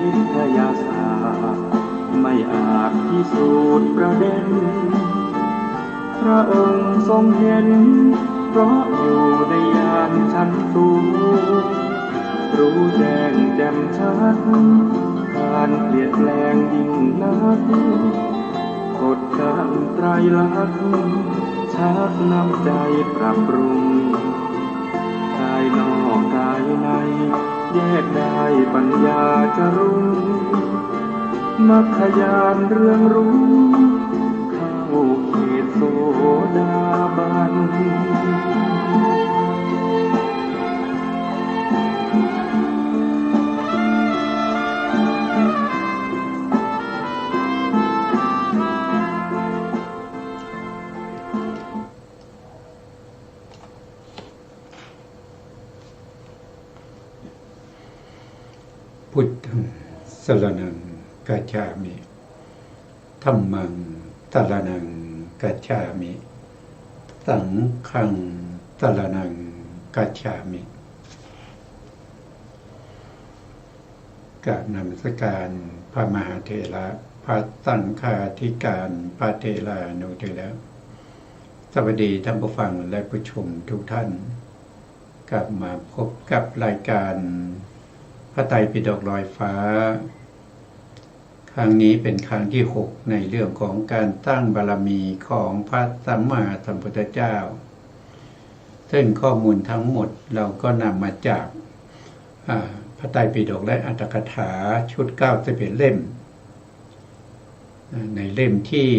วิทยาศาสตร์ไม่อาจพิสูจน์ประเด็นพระองค์ทรงเห็นเพราะอยู่ในยานชั้นสูงรู้แจ้งแจ่มชัดการเปลี่ยนแปลงยิ่งนักกฎการไตรลักษณ์ชักนำใจปรับปรุงกายนอกกายในแยกได้ปัญญาจะรุ่งมัคคยานเรื่องรู้เข้าเขตโสดาบันพุทธังสรณังกัจฉามิธัมมังสรณังกัจฉามิสังฆังสรณังกัจฉามิกราบนมัสการพระมหาเถระพระสังฆาธิการพระเถรานุเถระสวัสดีท่านผู้ฟังและผู้ชมทุกท่านกลับมาพบกับรายการพระไตรปิฎกลอยฟ้าครั้งนี้เป็นครั้งที่6ในเรื่องของการตั้งบารมีของพระสัมมาสัมพุทธเจ้าซึ่งข้อมูลทั้งหมดเราก็นำมาจากพระไตรปิฎกและอรรถกถาชุด91เล่มในเล่มที่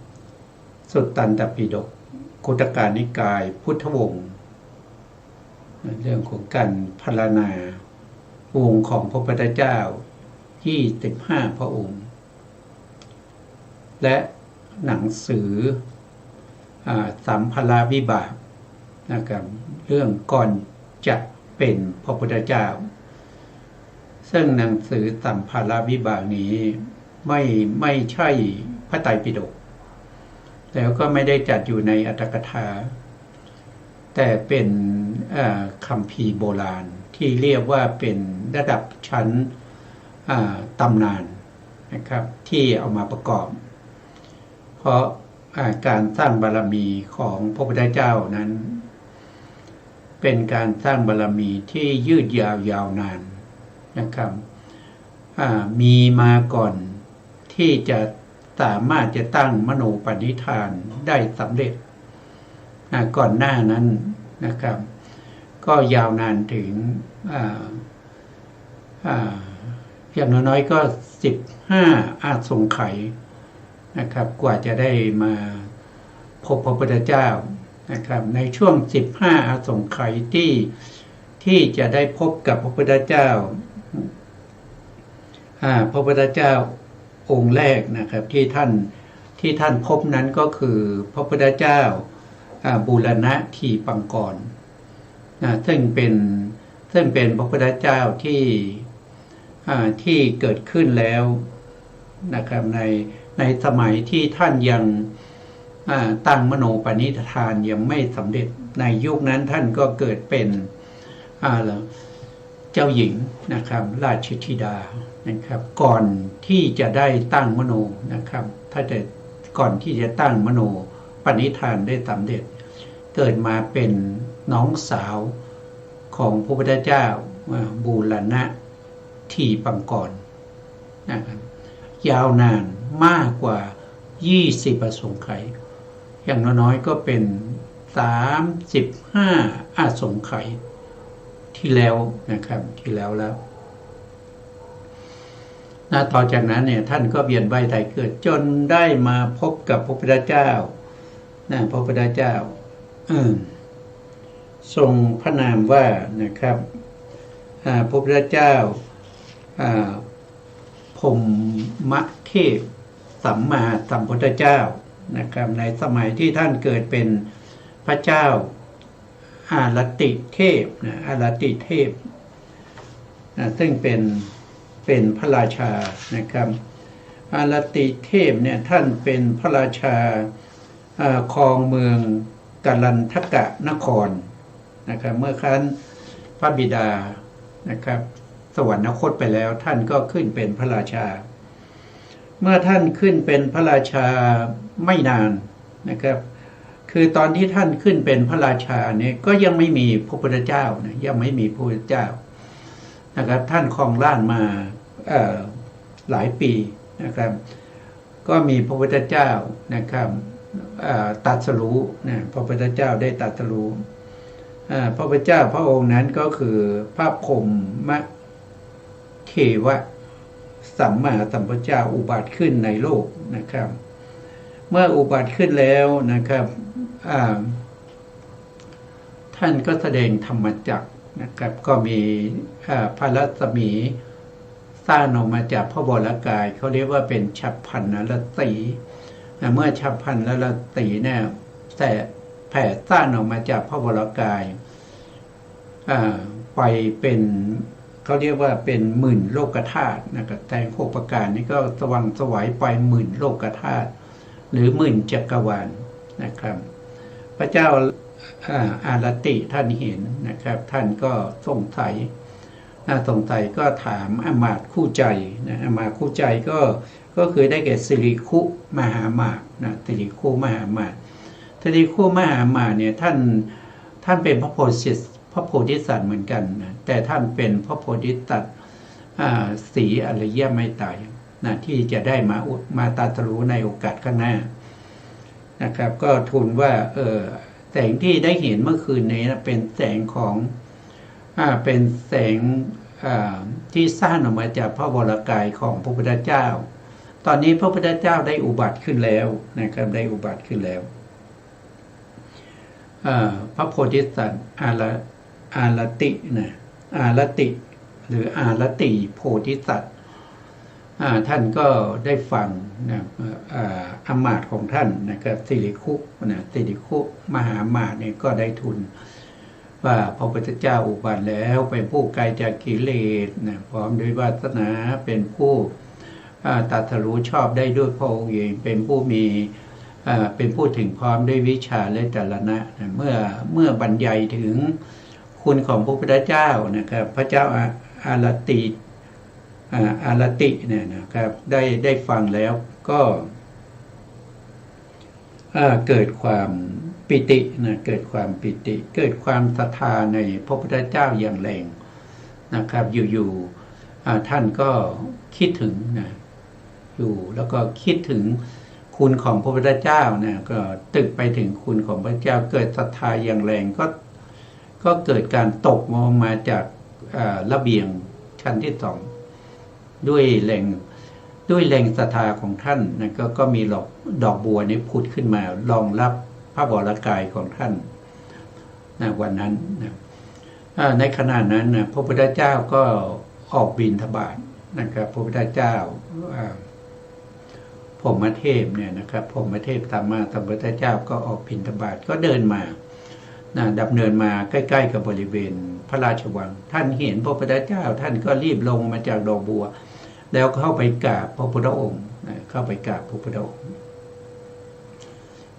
73สุตตันตปิฎกคุตกานิกายพุทธวงศ์เรื่องของการพรรณนาวงศ์ของพระพุทธเจ้า25พระองค์และหนังสือสัมภาระวิบากนะครับเรื่องก่อนจะเป็นพระพุทธเจ้าซึ่งหนังสือสัมภาระวิบากนี้ไม่ใช่พระไตรปิฎกแล้วก็ไม่ได้จัดอยู่ในอรรถกถาแต่เป็นคัมภีร์โบราณที่เรียกว่าเป็นระดับชั้นตำนานนะครับที่เอามาประกอบเพราะการสร้างบารมีของพระพุทธเจ้านั้นเป็นการสร้างบารมีที่ยืดยาวนานนะครับมีมาก่อนที่จะสามารถจะตั้งมโนปณิธานได้สำเร็จก่อนหน้านั้นนะครับก็ยาวนานถึงอย่างน้อยๆก็15อาสงไขยนะครับกว่าจะได้มาพบพระพุทธเจ้านะครับในช่วง15อาสงไขยที่จะได้พบกับพระพุทธเจ้าพระพุทธเจ้าองค์แรกนะครับที่ท่านพบนั้นก็คือพระพุทธเจ้าบูรณะทีปังกรซึ่งเป็นพระพุทธเจ้าที่เกิดขึ้นแล้วนะครับในสมัยที่ท่านยังตั้งมโนปณิธานยังไม่สำเร็จในยุคนั้นท่านก็เกิดเป็นเจ้าหญิงนะครับราชธิดานะครับก่อนที่จะได้ตั้งมโนนะครับถ้าจะก่อนที่จะตั้งมโนปณิธานได้สำเร็จเกิดมาเป็นน้องสาวของพระพุทธเจ้าบูรณะทีปังกรนะครับยาวนานมากกว่า20อาสงไขยอย่างน้อยๆก็เป็น35อาสงไขยที่แล้วนะครับที่แล้วต่อจากนั้นเนี่ยท่านก็เวียนว่ายตายเกิดจนได้มาพบกับพระพุทธเจ้าพระพุทธเจ้าทรงพระนามว่านะครับพระพุทธเจ้าพรหมเทพสัมมาสัมพุทธเจ้านะครับในสมัยที่ท่านเกิดเป็นพระเจ้าอารัติเทพอารัติเทพซึ่งเป็นพระราชานะครับอารัติเทพเนี่ยท่านเป็นพระราชาครองเมืองกัลลันทกะนครนะครับเมื่อครั้นพระบิดานะครับ สวรรคตไปแล้วท่านก็ขึ้นเป็นพระราชา เมื่อท่านขึ้นเป็นพระราชาไม่นานนะครับคือตอนที่ท่านขึ้นเป็นพระราชาเนี่ยก็ยังไม่มีพระพุทธเจ้านะยังไม่มีพระพุทธเจ้านะครับท่านครองราชย์มาหลายปีนะครับก็มีพระพุทธเจ้านะครับตรัสรู้นะพระพุทธเจ้าได้ตรัสรู้พระพุทธเจ้าพระองค์นั้นก็คือพระพรหมเทวะสัมมาสัมพุทธเจ้าอุบัติขึ้นในโลกนะครับเมื่ออุบัติขึ้นแล้วนะครับท่านก็แสดงธรรมจักรนะครับก็มีพระรัศมีสร้างออกมาจากพระวรกายเขาเรียกว่าเป็นฉัพพรรณรัตติเมื่อฉัพพรรณรัตติเนี่ยแต่แผ่สร้างออกมาจากพระวรกายไปเป็นเขาเรียกว่าเป็นหมื่นโลกธาตุนะครับแต่ง6ประการนี้ก็สว่างไสวไปหมื่นโลกธาตุหรือหมื่นจักรวาลนะครับพระเจ้าอารติท่านเห็นนะครับท่านก็สงสัยก็ถามอมาตย์คู่ใจนะอมาตย์คู่ใจก็คือได้แก่สิริคุมหามาตย์นะสิริคุมหามาตย์สิริคุมหามาตย์เนี่ยท่านเป็นพระโพธิสัตว์เหมือนกันนะแต่ท่านเป็นพระโพธิสัตว์สีอริยเมตไตรนะที่จะได้มาตรัสรู้ในโอกาสข้างหน้านะครับก็ทูลว่าแสงที่ได้เห็นเมื่อคืนนี้นะเป็นแสงของเป็นแสงที่สร้างออกมาจากพระวรกายของพระพุทธเจ้าตอนนี้พระพุทธเจ้าได้อุบัติขึ้นแล้วนะครับได้อุบัติขึ้นแล้วพระโพธิสัตว์อารตินะอารติหรืออารติโพธิสัตว์ท่านก็ได้ฟังนะอมาตย์ของท่านนะครับสิริคุนะสิริคุมหามาตย์เนี่ยก็ได้ทูลว่าพระพุทธเจ้าอุบัติแล้วเป็นผู้ไกลจากกิเลสนะพร้อมด้วยวาสนาเป็นผู้ตรัสรู้ชอบได้ด้วยพระองค์เองเป็นผู้มีเป็นผู้ถึงพร้อมด้วยวิชาและจรณะนะเมื่อบรรยายถึงคุณของพระพุทธเจ้านะครับพระเจ้าอารติเนี่ยนะครับได้ฟังแล้วก็เกิดความปิตินะเกิดความปิติเกิดความศรัทธาในพระพุทธเจ้าอย่างแรงนะครับอยู่ท่านก็คิดถึงนะอยู่แล้วก็คิดถึงคุณของพระพุทธเจ้านะก็ตึกไปถึงคุณของพระเจ้าเกิดศรัทธาอย่างแรงก็เกิดการตกมาจากระเบียงชั้นที่สองด้วยแรงศรัทธาของท่านนะก็มีดอกบัวนี้พุดขึ้นมารองรับพระวรกายของท่านนะวันนั้นนะในขณะนั้นนะพระพุทธเจ้าก็ออกบิณฑบาตนะครับพระพุทธเจ้าพรหมเทพเนี่ยนะครับพรหมเทพสัมมาสัมพุทธเจ้าก็ออกบิณฑบาตก็เดินมาดำเนินมาใกล้ๆกับบริเวณพระราชวังท่านเห็นพระพุทธเจ้าท่านก็รีบลงมาจากดอกบัวแล้วเข้าไปกราบพระพุทธองค์เข้าไปกราบพระพุทธองค์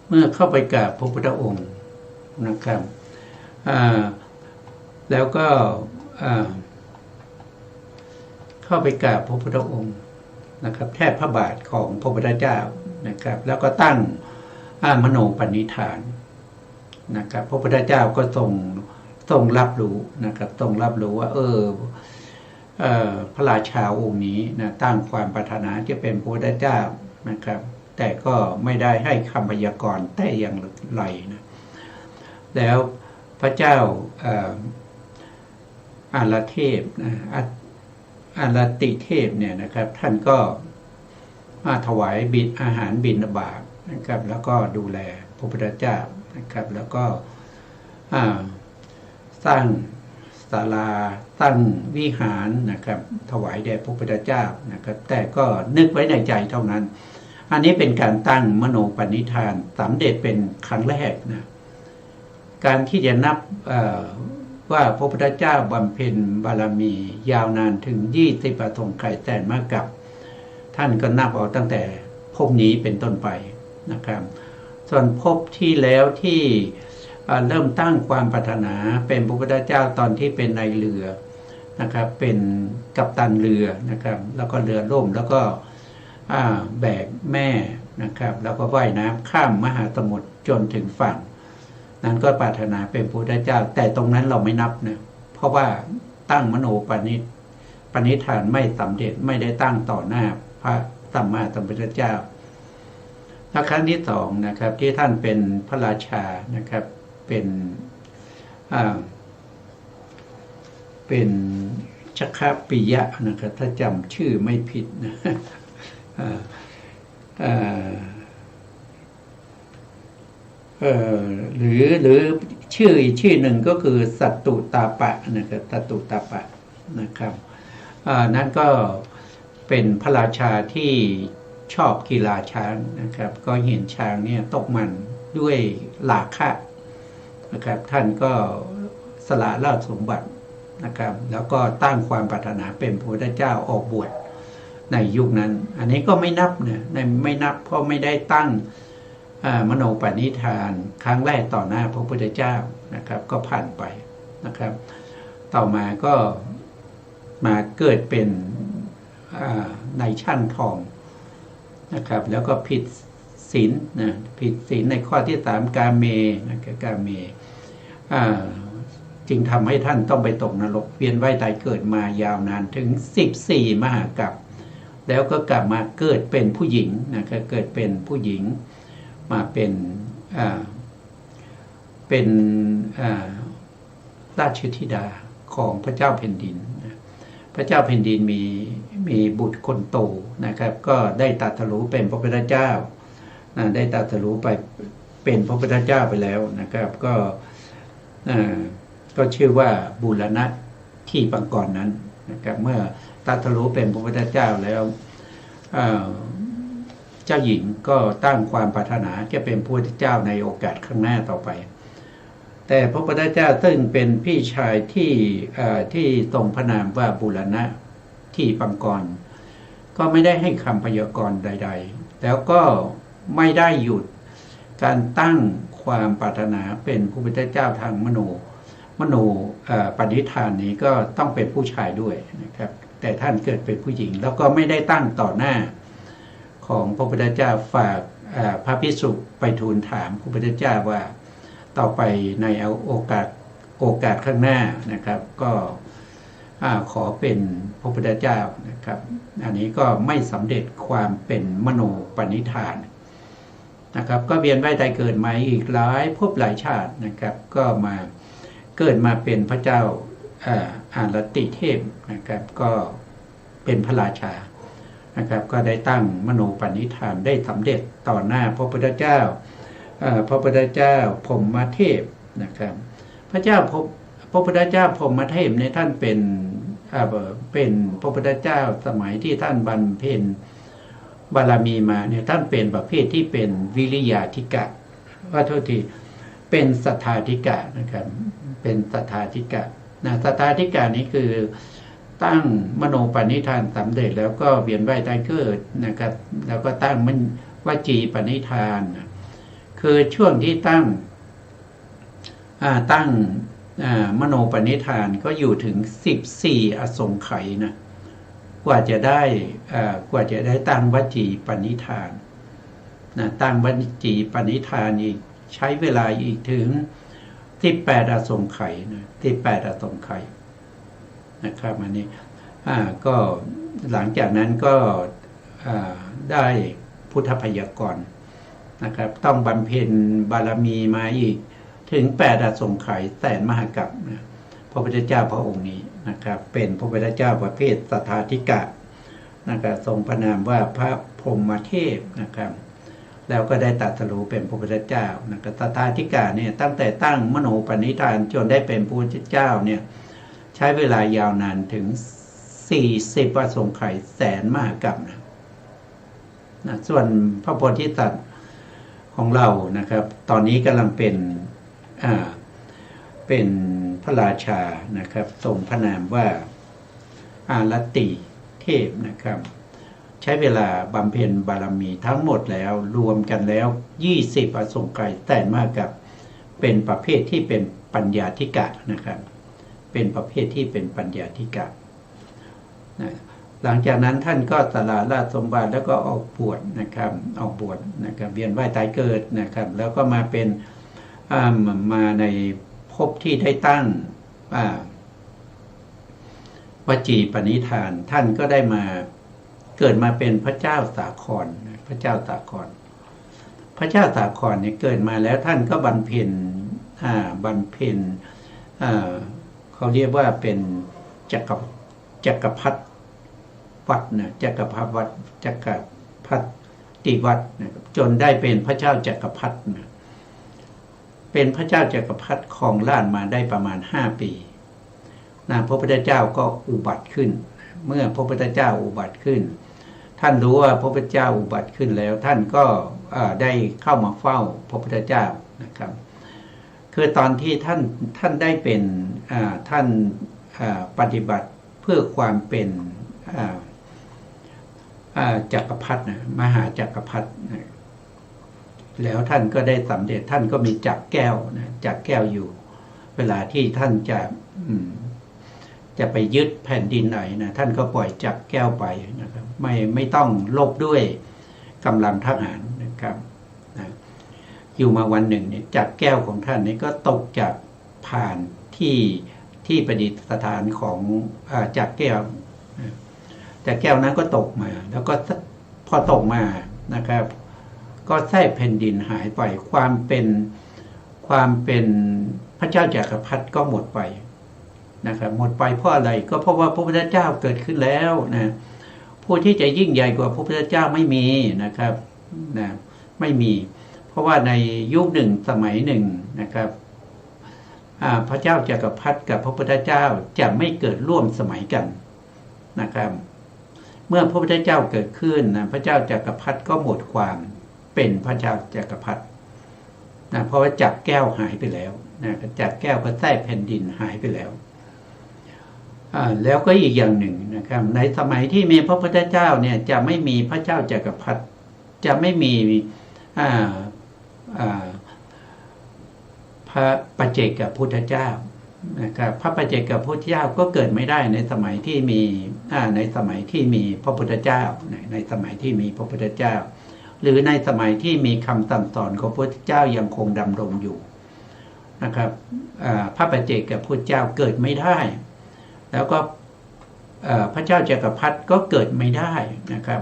เมื่อเข้าไปกราบพระพุทธองค์นะครับแล้วก็เข้าไปกราบพระพุทธองค์นะครับแทบพระบาทของพระพุทธเจ้านะครับแล้วก็ตั้งมโนปณิธานนะครับพระพุทธเจ้าก็ทรงรับรู้นะครับทรงรับรู้ว่าพระราชาองค์นี้นะตั้งความปรารถนาจะเป็นพระพุทธเจ้านะครับแต่ก็ไม่ได้ให้คำพยากรณ์แต่อย่างไรนะแล้วพระเจ้าอารเทพอารติเทพเนี่ยนะครับท่านก็มาถวายอาหารบิณฑบาตนะครับแล้วก็ดูแลพระพุทธเจ้านะครับแล้วก็สร้างศาลาตั้งวิหารนะครับถวายแด่พระพุทธเจ้านะครับแต่ก็นึกไว้ในใจเท่านั้นอันนี้เป็นการตั้งมโนปณิธานสำเร็จเป็นครั้งแรกนะการที่จะนับว่าพระพุทธเจ้าบำเพ็ญบารมียาวนานถึง20 ประทงไข่แสนมากกับท่านก็นับเอาตั้งแต่ภพนี้เป็นต้นไปนะครับส่วนภพที่แล้วที่เริ่มตั้งความปรารถนาเป็นพระพุทธเจ้าตอนที่เป็นในเรือ นะครับเป็นกัปตันเรือนะครับแล้วก็เรือล่มแล้วก็แบกแม่นะครับแล้วก็ว่ายน้ำข้ามมหาสมุทรจนถึงฝั่งนั้นก็ปรารถนาเป็นพระพุทธเจ้าแต่ตรงนั้นเราไม่นับนะเพราะว่าตั้งมโนปณิธานไม่สำเร็จไม่ได้ตั้งต่อหน้าพระสัมมาสัมพุทธเจ้าและครั้งที่สองนะครับที่ท่านเป็นพระราชานะครับเป็นชัคคปิยะนะครับถ้าจำชื่อไม่ผิดนะหรือชื่ออีกชื่อหนึ่งก็คือสัตตุตาปะนะครับสัตตุตาปะนะครับนั่นก็เป็นพระราชาที่ชอบกีฬาช้างนะครับก็เห็นช้างเนี่ยตกมันด้วยราคะนะครับท่านก็สละราชสมบัตินะครับแล้วก็ตั้งความปรารถนาเป็นพระพุทธเจ้าออกบวชในยุคนั้นอันนี้ก็ไม่นับนะไม่นับเพราะไม่ได้ตั้งมโนปณิธานครั้งแรกต่อหน้าพระพุทธเจ้านะครับก็ผ่านไปนะครับต่อมาก็มาเกิดเป็นในช่างทองนะครับแล้วก็ผิดศีลนะผิดศีลในข้อที่3กาเมนะกาเมจึงทำให้ท่านต้องไปตกนรกเวียนว่ายตายเกิดมายาวนานถึง14มหากาพย์แล้วก็กลับมาเกิดเป็นผู้หญิงนะครับเกิดเป็นผู้หญิงมาเป็นราชธิดาของพระเจ้าแผ่นดินพระเจ้าแผ่นดินมีบุตรคนโตนะครับก็ได้ตรัสรู้เป็นพระพุทธเจ้าได้ตรัสรู้ไปเป็นพระพุทธเจ้าไปแล้วนะครับก็ชื่อว่าบูรณะที่ปังกรนั้นนะครับเมื่อตรัสรู้เป็นพระพุทธเจ้าแล้วเจ้าหญิงก็ตั้งความปรารถนาจะเป็นพระพุทธเจ้าในโอกาสข้างหน้าต่อไปแต่พระพุทธเจ้าซึ่งเป็นพี่ชายที่ทรงพระนามว่าบูรณะที่ปังกรก็ไม่ได้ให้คำพยากรณ์ใดๆแล้วก็ไม่ได้หยุดการตั้งความปรารถนาเป็นพระพุทธเจ้าทางมโนปณิธานนี้ก็ต้องเป็นผู้ชายด้วยนะครับแต่ท่านเกิดเป็นผู้หญิงแล้วก็ไม่ได้ตั้งต่อหน้าของพระพุทธเจ้าฝากพระภิกษุไปทูลถามพระพุทธเจ้าว่าต่อไปในโอกาสข้างหน้านะครับก็ขอเป็นพระพุทธเจ้านะครับอันนี้ก็ไม่สำเร็จความเป็นมโนปณิธานนะครับก็เวียนว่ายตายเกิดมาอีกหลายภพหลายชาตินะครับก็มาเกิดมาเป็นพระเจ้าอารติเทพนะครับก็เป็นพระราชานะครับก็ได้ตั้งมโนปณิธานได้สำเร็จต่อหน้าพระพุทธเจ้าพระพุทธเจ้าพรหมเทพนะครับพระพุทธเจ้าพรหมเทพเนี่ยท่านเป็นพระพุทธเจ้าสมัยที่ท่านบรรเพ็ญบารมีมาเนี่ยท่านเป็นประเภทที่เป็นวิริยาธิกะว่าโทษทีเป็นสัทธาธิกะนะครับเป็นสัทธาธิกะสัทธาธิกะนี้คือตั้งมโนปณิธานสำเร็จแล้วก็เวียนว่ายตายเกิดนะครับแล้วก็ตั้งวจีปณิธานคือช่วงที่ตั้งมโนปณิธานก็อยู่ถึง14อสงไขยนะกว่าจะได้ตั้งวจีปณิธานตั้งวจีปณิธานอีกใช้เวลาอีกถึง18อสงไขยนะ18อสงไขยนะครับอันนี้ก็หลังจากนั้นก็ได้พุทธพยากรณ์นะครับต้องบำเพ็ญบารมีมาอีกถึง8อสงไขยแสนมหากัปนะพระพุทธเจ้าพระองค์นี้นะครับเป็นพระพุทธเจ้าประเภทสัทธาธิกะนะครับทรงพระนามว่าพระพรหมเทพนะครับแล้วก็ได้ตรัสรู้เป็นพระพุทธเจ้านะครับสัทธาธิกะเนี่ยตั้งแต่ตั้งมโนปณิธานจนได้เป็นพระพุทธเจ้าเนี่ยใช้เวลายาวนานถึง40อสงไขยแสนมหากัปนะส่วนพระโพธิสัตว์ของเรานะครับตอนนี้กำลังเป็นพระราชานะครับทรงพระนามว่าอารติเทพนะครับใช้เวลาบำเพ็ญบารมีทั้งหมดแล้วรวมกันแล้ว20อสงไขยแสนมหากัปเป็นประเภทที่เป็นปัญญาธิกะนะครับ เป็นประเภทที่เป็นปัญญาธิกะนะหลังจากนั้นท่านก็สละราชสมบัติแล้วก็ออกบวชนะครับออกบวชนะครับเวียนว่ายตายเกิดนะครับแล้วก็มาเป็นมาในภพที่ได้ตั้งวจีปณิธานท่านก็ได้มาเกิดมาเป็นพระเจ้าสาครพระเจ้าสาครพระเจ้าสาครเนี่ยเกิดมาแล้วท่านก็บำเพ็ญเขาเรียกว่าเป็นจักรพรรดิวัดนะจักรพรรดิวัดจักรพรรดิวัดนะครับจนได้เป็นพระเจ้าจักรพรรดินะเป็นพระเจ้าจักรพรรดิครองราชย์มาได้ประมาณ5 ปีนะพระพุทธเจ้าก็อุบัติขึ้นเมื่อพระพุทธเจ้าอุบัติขึ้นท่านรู้ว่าพระพุทธเจ้าอุบัติขึ้นแล้วท่านก็ได้เข้ามาเฝ้าพระพุทธเจ้านะครับคือตอนที่ท่านได้เป็นท่านปฏิบัติเพื่อความเป็นจักรพรรดินะมหาจักรพรรดินะแล้วท่านก็ได้สำเร็จท่านก็มีจักรแก้วนะจักรแก้วอยู่เวลาที่ท่านจะไปยึดแผ่นดินไหนนะท่านก็ปล่อยจักรแก้วไปนะครับไม่ต้องลบด้วยกำลังทหารนะครับนะอยู่มาวันหนึ่งเนี่ยจักรแก้วของท่านนี่ก็ตกจากผ่านที่ประดิษฐานของจักรแก้วจักรแก้วนั้นก็ตกมาแล้วก็พอตกมานะครับก็แทรกแผ่นดินหายไปความเป็นพระเจ้าจักรพรรดิก็หมดไปนะครับหมดไปเพราะอะไรก็เพราะว่าพระพุทธเจ้าเกิดขึ้นแล้วนะผู้ที่จะยิ่งใหญ่กว่าพระพุทธเจ้าไม่มีนะครับนะไม่มีเพราะว่าในยุคหนึ่งสมัยหนึ่งนะครับพระเจ้าจักรพรรดิกับพระพุทธเจ้าจะไม่เกิดร่วมสมัยกันนะครับเมื่อพระพุทธเจ้าเกิดขึ้นนะพระเจ้าจักรพรรดิก็หมดความเป็นพระเจ้าจักรพรรดินะเพราะว่าจักรแก้วหายไปแล้วนะจักรแก้วก็แทรกแผ่นดินหายไปแล้วแล้วก็อีกอย่างหนึ่งนะครับในสมัยที่มีพระพุทธเจ้าเนี่ยจะไม่มีพระเจ้าจักรพรรดิจะไม่มีพระปัจเจกพุทธเจ้านะครับพระปัจเจกพุทธเจ้าก็เกิดไม่ได้ในสมัยที่มีพระพุทธเจ้าในสมัยที่มีพระพุทธเจ้าหรือในสมัยที่มีคำสั่งสอนของพระพุทธเจ้ายังคงดำรงอยู่นะครับพระปัจเจกพุทธเจ้าเกิดไม่ได้แล้วก็พระเจ้าจักรพรรดิก็เกิดไม่ได้นะครับ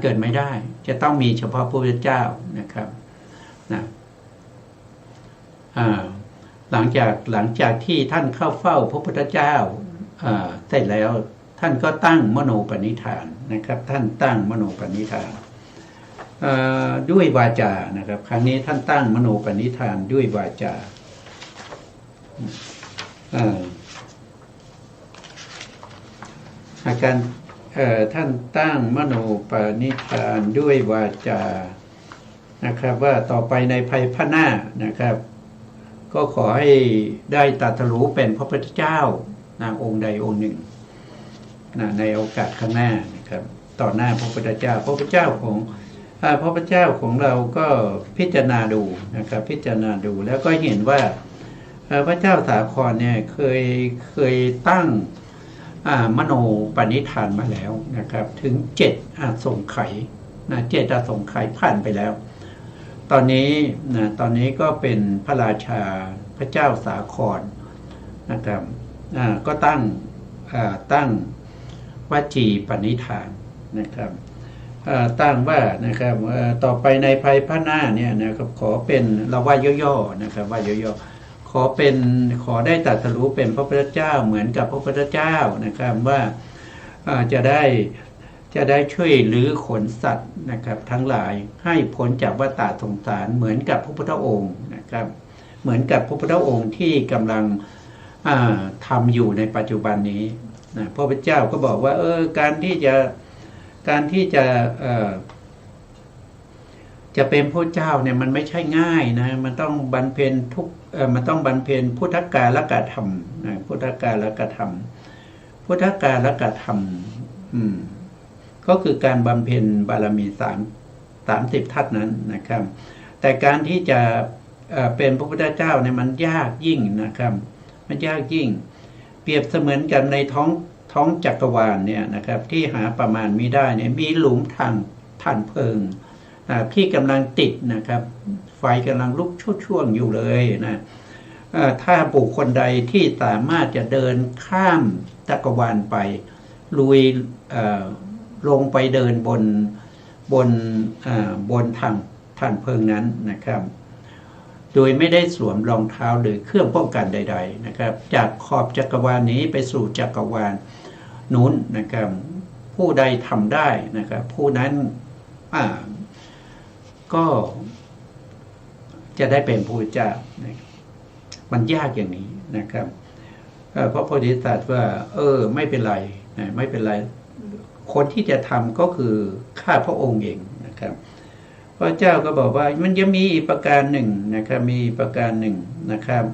เกิดไม่ได้จะต้องมีเฉพาะพระพุทธเจ้านะครับหลังจากที่ท่านเข้าเฝ้าพระพุทธเจ้าเสร็จแล้วท่านก็ตั้งมโนปณิธานนะครับท่านตั้งมโนปณิธานด้วยวาจานะครับครั้งนี้ท่านตั้งมโนปณิธานด้วยวาจาอาการท่านตั้งมโนปณิธานด้วยวาจานะครับว่าต่อไปในภายภาคหน้านะครับก็ขอให้ได้ตรัสรู้เป็นพระพุทธเจ้าองค์ใดองค์หนึ่งในโอกาสข้างหน้านะครับต่อหน้าพระพุทธเจ้าพระพุทธเจ้าของเราก็พิจารณาดูนะครับพิจารณาดูแล้วก็เห็นว่าพระเจ้าสาครเนี่ยเคยตั้งมโนปณิธานมาแล้วนะครับถึง7อาสงไขย7อาสงไขยผ่านไปแล้วตอนนี้ก็เป็นพระราชาพระเจ้าสาครนะครับก็ตั้งวจีปณิธานนะครับตั้งว่านะครับต่อไปในภายภาคหน้าเนี่ยนะครับขอเป็นเราว่าย่อๆนะครับว่าย่อๆขอได้ตรัสรู้เป็นพระพุทธเจ้าเหมือนกับพระพุทธเจ้านะครับว่าจะได้ช่วยลื้อขนสัตว์นะครับทั้งหลายให้พ้นจากวัฏฏะสงสารเหมือนกับพระพุทธองค์นะครับเหมือนกับพระพุทธองค์ที่กำลังทำอยู่ในปัจจุบันนี้นะพระพุทธเจ้าก็บอกว่าการที่จะเป็นพระเจ้าเนี่ยมันไม่ใช่ง่ายนะมันต้องบำเพ็ญพุทธกาลกธรรมนะพุทธกาลกธรรมก็คือการบำเพ็ญบารมี30ทัศนั้นนะครับแต่การที่จะเป็นพระพุทธเจ้าเนี่ยมันยากยิ่งนะครับมันยากยิ่ง เปรียบเสมือนกับในท้องจักรวาลเนี่ยนะครับที่หาประมาณไม่ได้เนี่ยมีหลุมถ่านเพลิงที่กำลังติดนะครับไฟกำลังลุกช่วงอยู่เลยนะถ้าบุคคลใดที่สามารถจะเดินข้ามจักรวาลไปลุยลงไปเดินบนถ่านเพลิงนั้นนะครับโดยไม่ได้สวมรองเท้าหรือเครื่องป้องกันใดๆนะครับจากขอบจักรวาลนี้ไปสู่จักรวาลนู้นนะครับผู้ใดทำได้นะครับผู้นั้นก็จะได้เป็นพระพุทธเจ้ามันยากอย่างนี้นะครับพระโพธิสัตว์ว่าไม่เป็นไรไม่เป็นไรคนที่จะทำก็คือข้าพระองค์เองนะครับพระเจ้าก็บอกว่ามันจะมีอีกประการหนึ่งนะครับมีประการหนึ่งนะครับ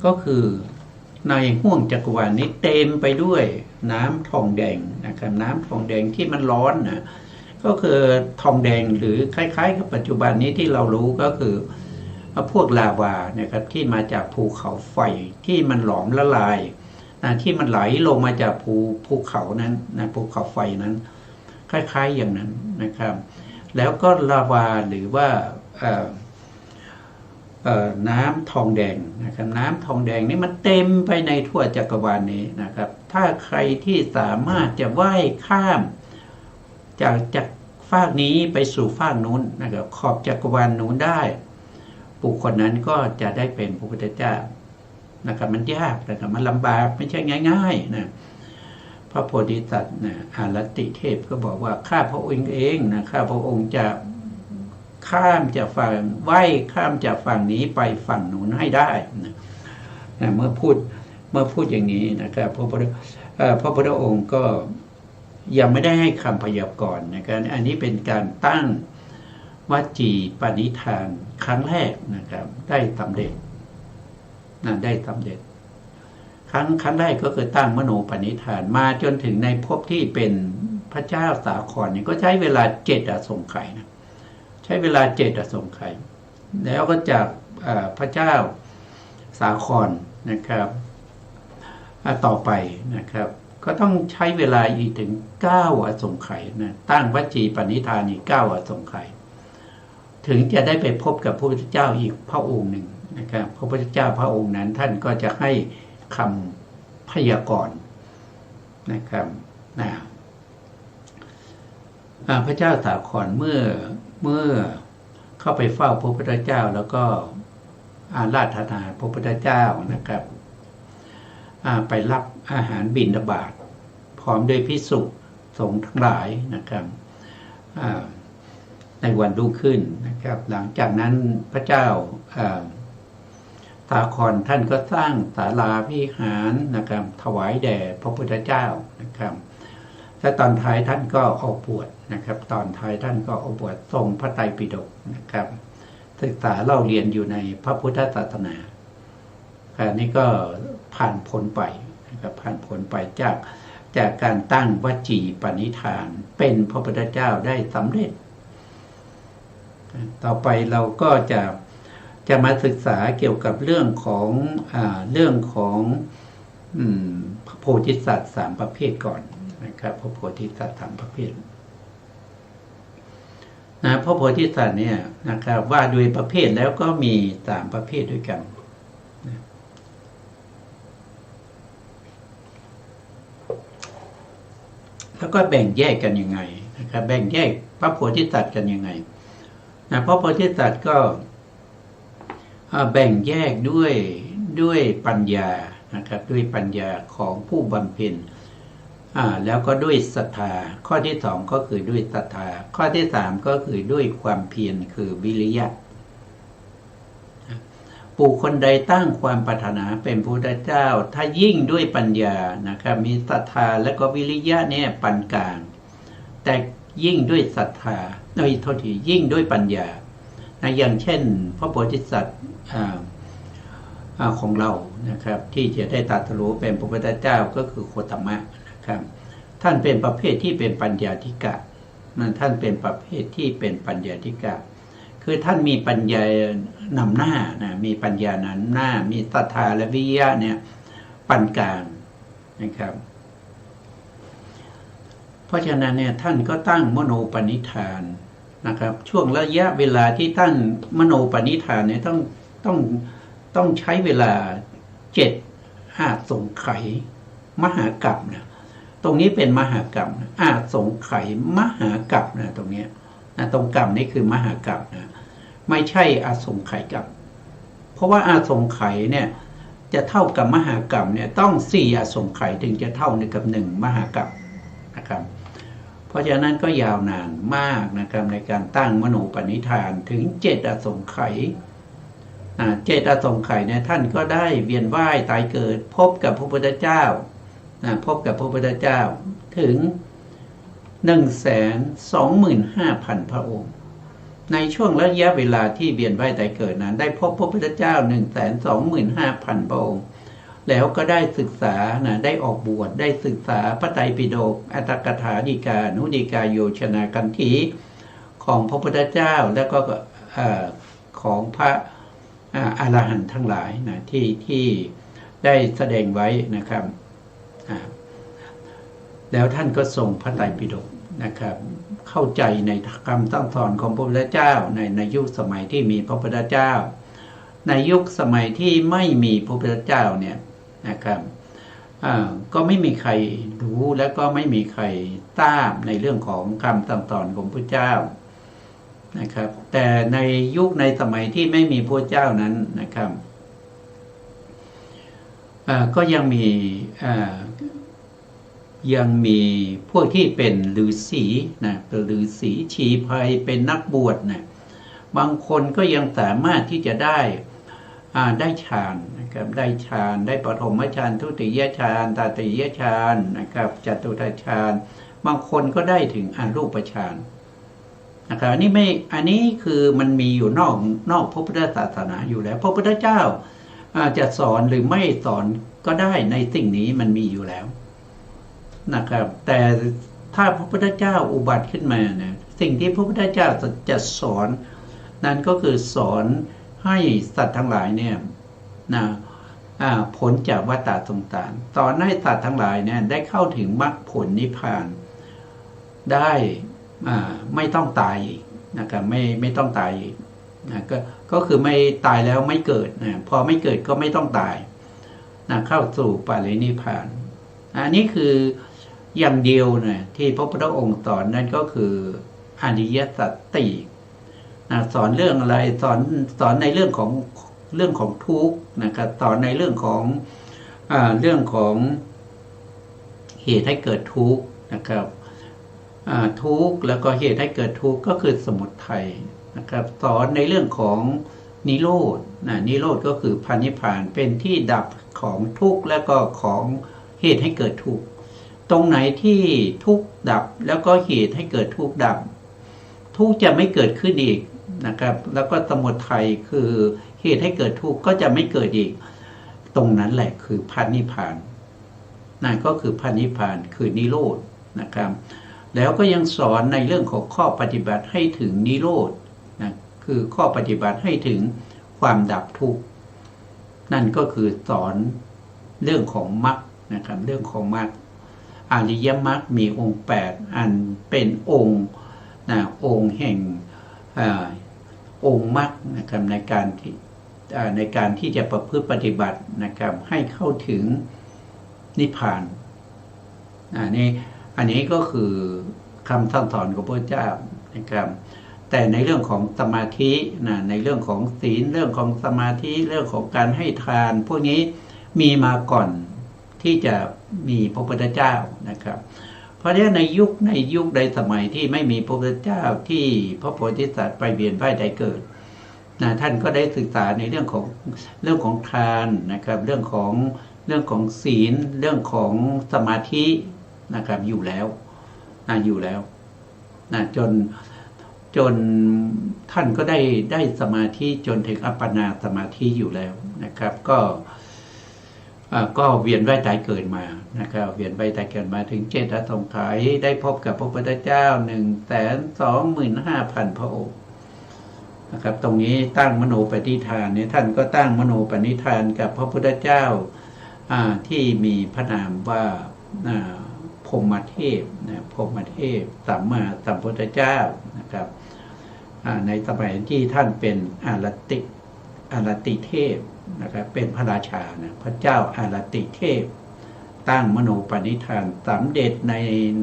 ก็คือในห้วงจักรวาลนี้เต็มไปด้วยน้ำทองแดงนะครับน้ำทองแดงที่มันร้อนนะก็คือทองแดงหรือคล้ายๆกับปัจจุบันนี้ที่เรารู้ก็คือพวกลาวานะครับที่มาจากภูเขาไฟที่มันหลอมละลายที่มันไหลลงมาจากภูเขานั้นนะภูเขาไฟนั้นคล้ายๆอย่างนั้นนะครับแล้วก็ลาวาหรือว่าน้ำทองแดงนะครับน้ำทองแดงนี่มันเต็มไปในทั่วจักรวาลนี้นะครับถ้าใครที่สามารถจะว่ายข้ามจากฟากนี้ไปสู่ฟากนู้นนะครับขอบจักรวาลนู้นได้บุคคลนั้นก็จะได้เป็นพระพุทธเจ้านะครับมันยากนะครับมันลำบากไม่ใช่ง่ายๆนะพระโพธิสัตว์นะอารัตติเทพก็บอกว่าข้าพระองค์เองนะข้าพระองค์จะข้ามจากฝั่งว่ายข้ามจากฝั่งนี้ไปฝั่งนู้นให้ได้นะเมื่อพูดอย่างนี้นะครับพระพุทธองค์ก็ยังไม่ได้ให้คำพยากรณ์นะครับอันนี้เป็นการตั้งวจีปณิธานครั้งแรกนะครับได้สำเร็จได้สำเร็จครั้งแรกก็คือตั้งมโนปณิธานมาจนถึงในภพที่เป็นพระเจ้าสาครนี่ก็ใช้เวลา7 อสงไขยนะใช้เวลา7 อสงไขยแล้วก็จากพระเจ้าสาครนะครับต่อไปนะครับก็ต้องใช้เวลาอีกถึง9 อสงไขยนะตั้งวจีปณิธานอีก9 อสงไขยถึงจะได้ไปพบกับพระพุทธเจ้าอีกพระองค์หนึ่งนะครับพระพุทธเจ้าพระองค์นั้นท่านก็จะให้คำพยากรณ์นะครับพระเจ้าสาครเมื่อเข้าไปเฝ้าพระพุทธเจ้าแล้วก็อาราธนาพระพุทธเจ้านะครับไปรับอาหารบิณฑบาตพร้อมด้วยภิกษุสงฆ์ทั้งหลายนะครับในวันรุ่งขึ้นนะครับหลังจากนั้นพระเจ้าสาครท่านก็สร้างศาลาวิหารนะครับถวายแด่พระพุทธเจ้านะครับและตอนท้ายท่านก็ออกบวชนะครับตอนท้ายท่านก็ออกบวชทรงพระไตรปิฎกนะครับศึกษาเล่าเรียนอยู่ในพระพุทธศาสนาอันนี้ก็ผ่านพ้นไปนะครับผ่านพ้นไปจากการตั้งวจีปณิธานเป็นพระพุทธเจ้าได้สำเร็จต่อไปเราก็จะมาศึกษาเกี่ยวกับเรื่องของพระโพธิสัตว์3 ประเภทก่อนนะครับพระโพธิสัตว์3 ประเภทพระโพธิสัตว์เนี่ยนะครับว่าโดยประเภทแล้วก็มี3 ประเภทด้วยกันแล้วก็แบ่งแยกกันยังไงนะครับแบ่งแยกพระโพธิสัตว์กันยังไงพระโพธิสัตว์ก็แบ่งแยกด้วยปัญญานะครับด้วยปัญญาของผู้บำเพ็ญแล้วก็ด้วยศรัทธาข้อที่2ก็คือด้วยศรัทธาข้อที่3ก็คือด้วยความเพียรคือวิริยะบุคคลใดตั้งความปรารถนาเป็นพระพุทธเจ้าถ้ายิ่งด้วยปัญญานะครับมีศรัทธาและก็วิริยะเนี่ยปานกลางแต่ยิ่งด้วยศรัทธายิ่งด้วยปัญญาอย่างเช่นพระโพธิสัตว์ของเรานะครับที่จะได้ตรัสรู้เป็นพระพุทธเจ้าก็คือโคตมะนะครับท่านเป็นประเภทที่เป็นปัญญาธิกะท่านเป็นประเภทที่เป็นปัญญาธิกะคือท่านมีปัญญา นำหน้านะมีปัญญานำหน้ามีศรัทธาและวิริยะเนี่ยปานกลางนะครับเพราะฉะนั้นเนี่ยท่านก็ตั้งมโนปณิธานนะครับช่วงระยะเวลาที่ตั้งมโนปณิธานเนี่ยต้องใช้เวลา7 อาสงไขยมหากรัปนะตรงนี้เป็นมหากรัปอาสงไขยมหากรัปนะตรงนี้นะตรงกรัปนี่คือมหากรัปนะไม่ใช่อาสงไขยกรัปเพราะว่าอาสงไขยเนี่ยจะเท่ากับมหากรัปเนี่ยต้อง4อาสงไขยถึงจะเท่ากับ1มหากรัปนะครับเพราะฉะนั้นก็ยาวนานมากนะครับในการตั้งมโนปณิธานถึง7อาสงไขย7อาสงไขยเนี่ยท่านก็ได้เวียนว่ายตายเกิดพบกับพระพุทธเจ้าพบกับพระพุทธเจ้าถึง 125,000 พระองค์ในช่วงระยะเวลาที่เวียนว่ายตายเกิดนั้นได้พบพระพุทธเจ้า 125,000 พระองค์แล้วก็ได้ศึกษาได้ออกบวชได้ศึกษาพระไตรปิฎกอัตถกถาฎีกานุฎีกาโยชนากันธีของพระพุทธเจ้าแล้วก็ของพระอรหันต์ทั้งหลายนะที่ได้แสดงไว้นะครับแล้วท่านก็ส่งพระไตรปิฎกนะครับเข้าใจในคำสั่งสอนของพระพุทธเจ้าในยุคสมัยที่มีพระพุทธเจ้าในยุคสมัยที่ไม่มีพระพุทธเจ้าเนี่ยนะครับก็ไม่มีใครรู้และก็ไม่มีใครทราบในเรื่องของคำสั่งสอนของพระเจ้านะครับแต่ในยุคในสมัยที่ไม่มีพระเจ้านั้นนะครับก็ยังมีพวกที่เป็นฤาษีนะเป็นฤาษีชีพายเป็นนักบวชนะบางคนก็ยังสามารถที่จะได้ฌานนะครับได้ฌานได้ปฐมฌานทุติยฌานตติยฌานนะครับจตุตฌานบางคนก็ได้ถึงอรูปฌานนะครับอันนี้คือมันมีอยู่นอกพระพุทธศาสนาอยู่แล้วพระพุทธเจ้าจะสอนหรือไม่สอนก็ได้ในสิ่งนี้มันมีอยู่แล้วนะครับแต่ถ้าพระพุทธเจ้าอุบัติขึ้นมาเนี่ยสิ่งที่พระพุทธเจ้าจะสอนนั่นก็คือสอนให้สัตว์ทั้งหลายเนี่ยพ้นจากวัฏฏะสงสารสอนให้สัตว์ทั้งหลายเนี่ยได้เข้าถึงมรรคผลนิพพานได้ไม่ต้องตายอีกนะครับไม่ต้องตายอีกนะก็คือไม่ตายแล้วไม่เกิดนะพอไม่เกิดก็ไม่ต้องตายนะเข้าสู่ปรินิพพานอันนี้คืออย่างเดียวนะที่พระพุทธองค์สอนนั่นก็คืออริยสัจสี่สอนเรื่องอะไรสอนในเรื่องของทุกข์นะครับสอนในเรื่องของเหตุให้เกิดทุกข์นะครับทุกข์แล้วก็เหตุให้เกิดทุกข์ก็คือสมุทัยนะครับสอนในเรื่องของนิโรธนิโรธก็คือพระนิพพานเป็นที่ดับของทุกข์แล้วก็ของเหตุให้เกิดทุกข์ตรงไหนที่ทุกข์ดับแล้วก็เหตุให้เกิดทุกข์ดับทุกข์จะไม่เกิดขึ้นอีกนะครับแล้วก็สมุทัยคือเหตุให้เกิดทุกข์ก็จะไม่เกิดอีกตรงนั้นแหละคือพระนิพพานนั่นก็คือพระนิพพานคือนิโรธนะครับแล้วก็ยังสอนในเรื่องของข้อปฏิบัติให้ถึงนิโรธนะคือข้อปฏิบัติให้ถึงความดับทุกข์นั่นก็คือสอนเรื่องของมรรคนะครับเรื่องของมรรคอริยมรรคมีองค์8อันเป็นองค์แห่งองค์มรรคนะครับในการที่จะประพฤติปฏิบัตินะครับให้เข้าถึงนิพพานอันนี้ก็คือคำสั่งสอนของพระเจ้านะครับแต่ในเรื่องของสมาธิในเรื่องของศีลเรื่องของสมาธิเรื่องของการให้ทานพวกนี้มีมาก่อนที่จะมีพระพุทธเจ้านะครับเพราะฉะนั้นในยุคในสมัยที่ไม่มีพระพุทธเจ้าที่พระโพธิสัตว์ไปเวียนว่ายตายเกิดท่านก็ได้ศึกษาในเรื่องของทานนะครับเรื่องของศีลเรื่องของสมาธินะครับอยู่แล้วจนท่านก็ได้สมาธิจนถึงอัปปนาสมาธิอยู่แล้วนะครับก็เวียนว่ายตายเกิดมานะครับเวียนว่ายตายเกิดมาถึง7 อสงไขยได้พบกับพระพุทธเจ้า 125,000 พระองค์ นะครับตรงนี้ตั้งมโนปณิธานเนี่ยท่านก็ตั้งมโนปณิธานกับพระพุทธเจ้าที่มีพระนามว่าพรหมเทพนะพรหมเทพสัมมาสัมพุทธเจ้านะครับในสมัยที่ท่านเป็นอารติเทพนะครับเป็นพระราชานะพระเจ้าอารติเทพตั้งมโนปณิธานสำเร็จ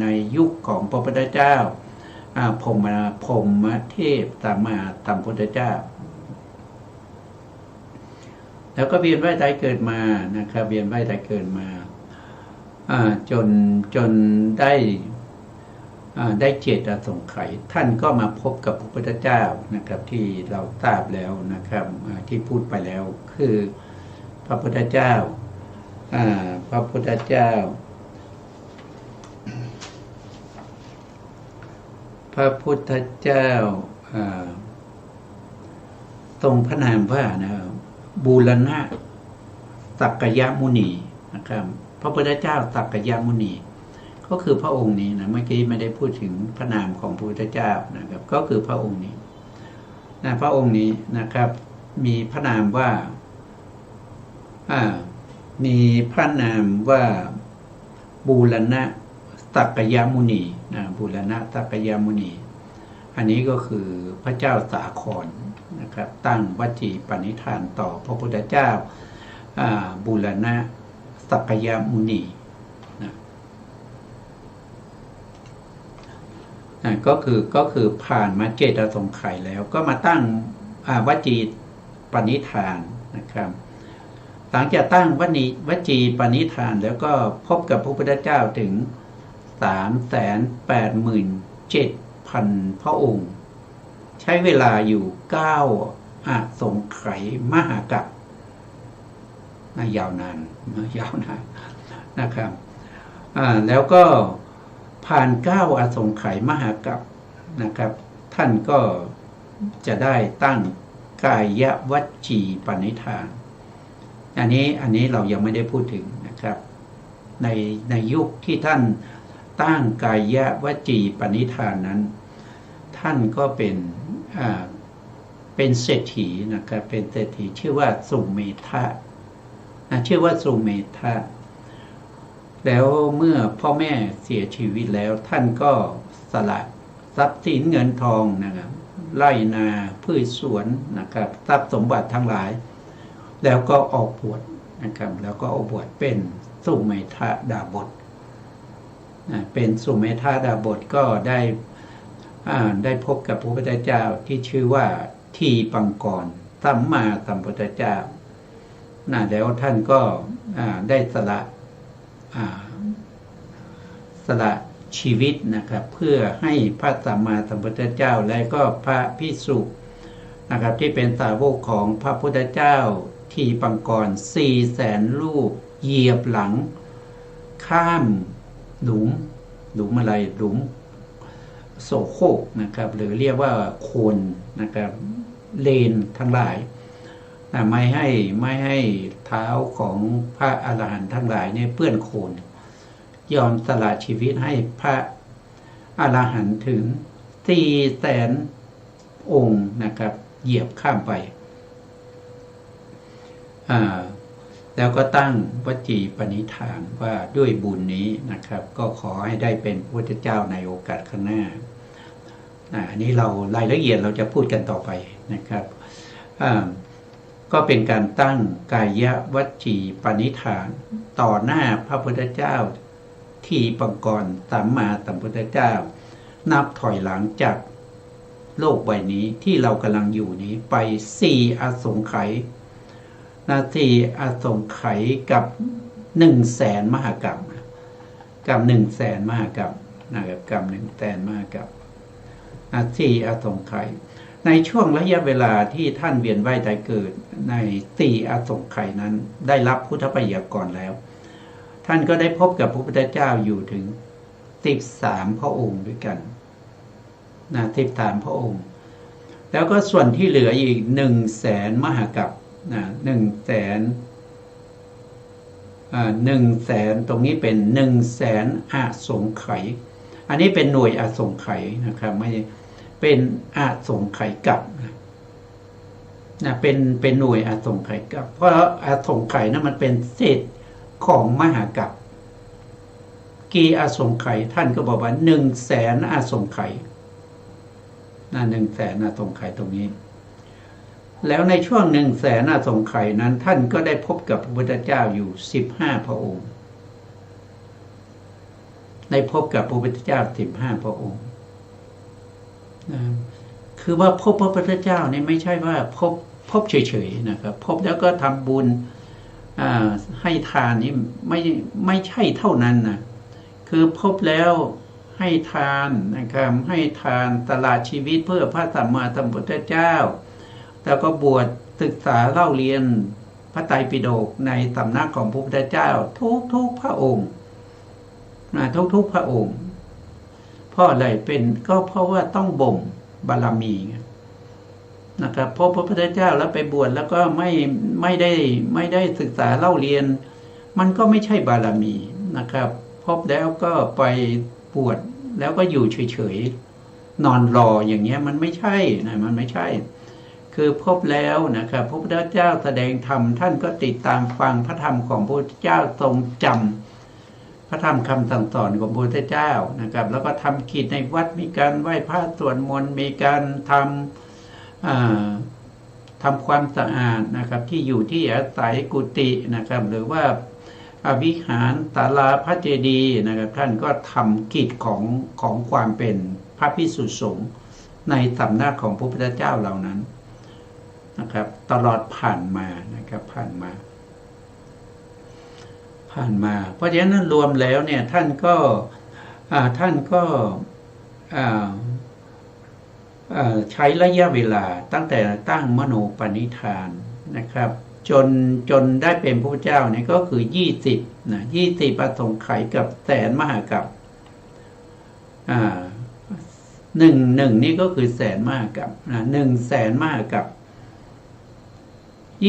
ในยุคของพระพุทธเจ้าพรหมเทพสัมมาสัมพุทธเจ้าแล้วก็เวียนว่ายตายเกิดมานะครับเวียนว่ายตายเกิดมาจนได้เจตสงไขยท่านก็มาพบกับพระพุทธเจ้านะครับที่เราทราบแล้วนะครับที่พูดไปแล้วคือพระพุทธเจ้าพระพุทธเจ้าทรงพระนามว่านะบูรณะสักกยมุนีนะครับพระพุทธเจ้าสักกยมุนีก็คือพระองค์นี้นะเมื่อกี้ไม่ได้พูดถึงพระนามของพระพุทธเจ้านะครับก็คือพระองค์นี้นะพระองค์นี้นะครับมีพระนามว่าบูรณะสักกยมุนีนะบูรณะสักกยมุนีอันนี้ก็คือพระเจ้าสาครนะครับตั้งวจีปณิธานต่อพระพุทธเจ้าบูรณะสักกยมุนีนะก็คือผ่านมาเจตสงไขยแล้วก็มาตั้งวจีปณิธานนะครับหลังจากตั้งวจีปณิธานแล้วก็พบกับพระพุทธเจ้าถึง 387,000 พระองค์ใช้เวลาอยู่9อสงไขยมหากัปยาวนานนะครับแล้วก็ผ่าน9อสงไขยมหากัปนะครับท่านก็จะได้ตั้งกายวจีปณิธานอันนี้เรายังไม่ได้พูดถึงนะครับในยุคที่ท่านตั้งกายวจีปณิธานนั้นท่านก็เป็นเศรษฐีนะครับเป็นเศรษฐีชื่อว่าสุเมธะชื่อว่าสุเมธะแล้วเมื่อพ่อแม่เสียชีวิตแล้วท่านก็สละทรัพย์สินเงินทองนะครับไร่นาพืชสวนนะครับทรัพย์สมบัติทั้งหลายแล้วก็ออกบวชนะครับแล้วก็ออกบวชเป็นสุเมธะดาบสเป็นสุเมธาดาบสก็ได้พบกับพระพุทธเจ้าที่ชื่อว่าทีปังกรสัมมาสัมพุทธเจ้าแล้วท่านก็ได้สละชีวิตนะครับเพื่อให้พระสัมมาสัมพุทธเจ้าและก็พระภิกษุนะครับที่เป็นสาวกของพระพุทธเจ้าทีปังกร 400,000 รูปเหยียบหลังข้ามหลุมอะไรหลุมโสโครกนะครับหรือเรียกว่าโคลนนะครับเลนทั้งหลายไม่ให้เท้าของพระอรหันต์ทั้งหลายเนี่ยเปื้อนโคลนยอมสละชีวิตให้พระอรหันต์ถึง 400,000 องค์นะครับเหยียบข้ามไปแล้วก็ตั้งวจีปณิธานว่าด้วยบุญนี้นะครับก็ขอให้ได้เป็นพระพุทธเจ้าในโอกาสข้างหน้าอันนี้เรารายละเอียดเราจะพูดกันต่อไปนะครับก็เป็นการตั้งกายวจีปณิธานต่อหน้าพระพุทธเจ้าทีปังกรสัมมาสัมพุทธเจ้านับถอยหลังจากโลกใบนี้ที่เรากำลังอยู่นี้ไป4อสงไขย4อสงไขยกับ100,000 มหากัปกับ100,000 มหากัปนะครับกับ100,000 มหากัป4อสงไขยในช่วงระยะเวลาที่ท่านเวียนว่ายตายเกิดใน4อสงไขยนั้นได้รับพุทธปัญญากรแล้วท่านก็ได้พบกับพระพุทธเจ้าอยู่ถึง13 พระองค์ด้วยกัน13 พระองค์แล้วก็ส่วนที่เหลืออีก100,000 มหากัป100,000 ตรงนี้เป็น100,000 อสงไขยอันนี้เป็นหน่วยอสงไขยนะครับไม่เป็นอสงไขยกัป นะเป็นหน่วยอาสงไขยกับเพราะอาสงไขยนั้นมันเป็นเศษของมหากัปกี่อาสงไขยท่านก็บอกว่า100,000อาสงไขยนะ100,000อาสงไขยตรงนี้แล้วในช่วง100,000อาสงไขยนั้นท่านก็ได้พบกับพระพุทธเจ้าอยู่15พระองค์ได้พบกับพระพุทธเจ้า15พระองค์นะคือว่าพบพระพุทธเจ้านี่ไม่ใช่ว่าพบเฉยๆนะครับพบแล้วก็ทำบุญให้ทานนี่ไม่ใช่เท่านั้นนะคือพบแล้วให้ทานนะครับให้ทานตลาดชีวิตเพื่อพระสัมมาสัมพุทธเจ้าแล้วก็บวชศึกษาเล่าเรียนพระไตรปิฎกในสำนักของพระพุทธเจ้าทุกพระองค์ทุกพระองค์เพราะอะไรเป็นก็เพราะว่าต้องบ่มบารมีนะครับพบพระพุทธเจ้าแล้วไปบวชแล้วก็ไม่ได้ศึกษาเล่าเรียนมันก็ไม่ใช่บารมีนะครับพบแล้วก็ไปบวชแล้วก็อยู่เฉยๆนอนรออย่างเงี้ยมันไม่ใช่นะมันไม่ใช่คือพบแล้วนะครับพระพุทธเจ้าแสดงธรรมท่านก็ติดตามฟังพระธรรมของพระพุทธเจ้าทรงจำพระธรรมคำสั่งสอนของพระพุทธเจ้านะครับแล้วก็ทำกิจในวัดมีการไหว้พระสวดมนต์มีการทำความสะอาดนะครับที่อยู่ที่อาศัยกุฏินะครับหรือว่าวิหารศาลาพระเจดีย์นะครับท่านก็ทำกิจของความเป็นพระภิกษุสงฆ์ในสำนักของพระพุทธเจ้าเหล่านั้นนะครับตลอดผ่านมานะครับผ่านมาเพราะฉะนั้นรวมแล้วเนี่ยท่านก็ใช้ระยะเวลาตั้งแต่ตั้งมโนปณิธานนะครับจนได้เป็นพระพุทธเจ้าเนี่ยก็คือ20นะ20อสงไขยกับ100,000มหากัปหนึ่งนี่ก็คือ100,000มหากัปนะ100,000มหากัป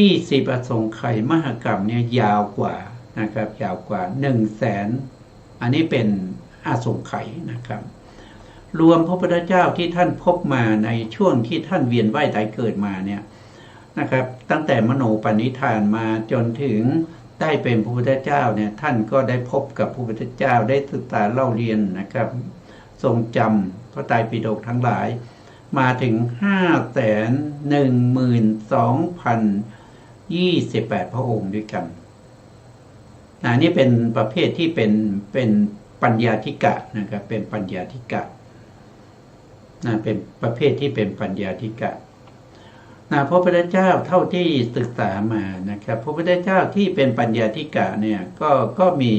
20อสงไขยมหากัปเนี่ยยาวกว่านะครับยาวกว่า100,000อันนี้เป็นอาสงไขยนะครับรวมพระพุทธเจ้าที่ท่านพบมาในช่วงที่ท่านเวียนว่ายตายเกิดมาเนี่ยนะครับตั้งแต่มโนปณิธานมาจนถึงได้เป็นพระพุทธเจ้าเนี่ยท่านก็ได้พบกับพระพุทธเจ้าได้ศึกษาเล่าเรียนนะครับทรงจำพระไตรปิฎกทั้งหลายมาถึง512,028 พระองค์ด้วยกันนี่เป็นประเภทที่เป็นปัญญาธิกะนะครับเป็นปัญญาธิกะเป็นประเภทที่เป็นปัญญาธิกะพระพุทธเจ้าเท่าที่ศึกษามานะครับพระพุทธเจ้าที่เป็นปัญญาธิกะเนี่ยก็มี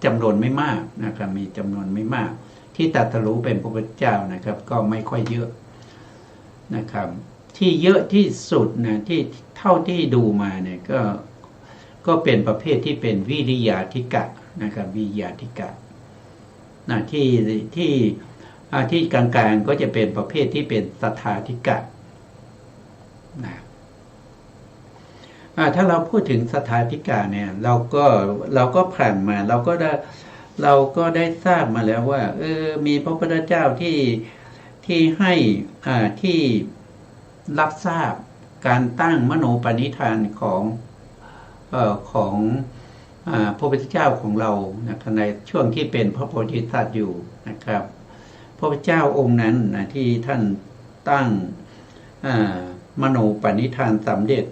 จำนวนไม่มากนะครับมีจำนวนไม่มากที่ตรัสรู้เป็นพระพุทธเจ้านะครับก็ไม่ค่อยเยอะนะครับที่เยอะที่สุดนะที่เท่าที่ดูมาเนี่ยก็เป็นประเภทที่เป็นวิริยาธิกะนะครับวิริยาธิกะที่กลางๆก็จะเป็นประเภทที่เป็นสัทธาธิกะถ้าเราพูดถึงสัทธาธิกะเนี่ยเราก็ผ่านมาเราก็ได้ทราบมาแล้วว่ามีพระพุทธเจ้าที่ให้ที่รับทราบการตั้งมโนปณิธานของพระพุทธเจ้าของเรานะครับในช่วงที่เป็นพระโพธิสัตว์อยู่นะครับพระพุทธเจ้าองค์นั้นนะที่ท่านตั้งมโนปณิธานสำเร็จ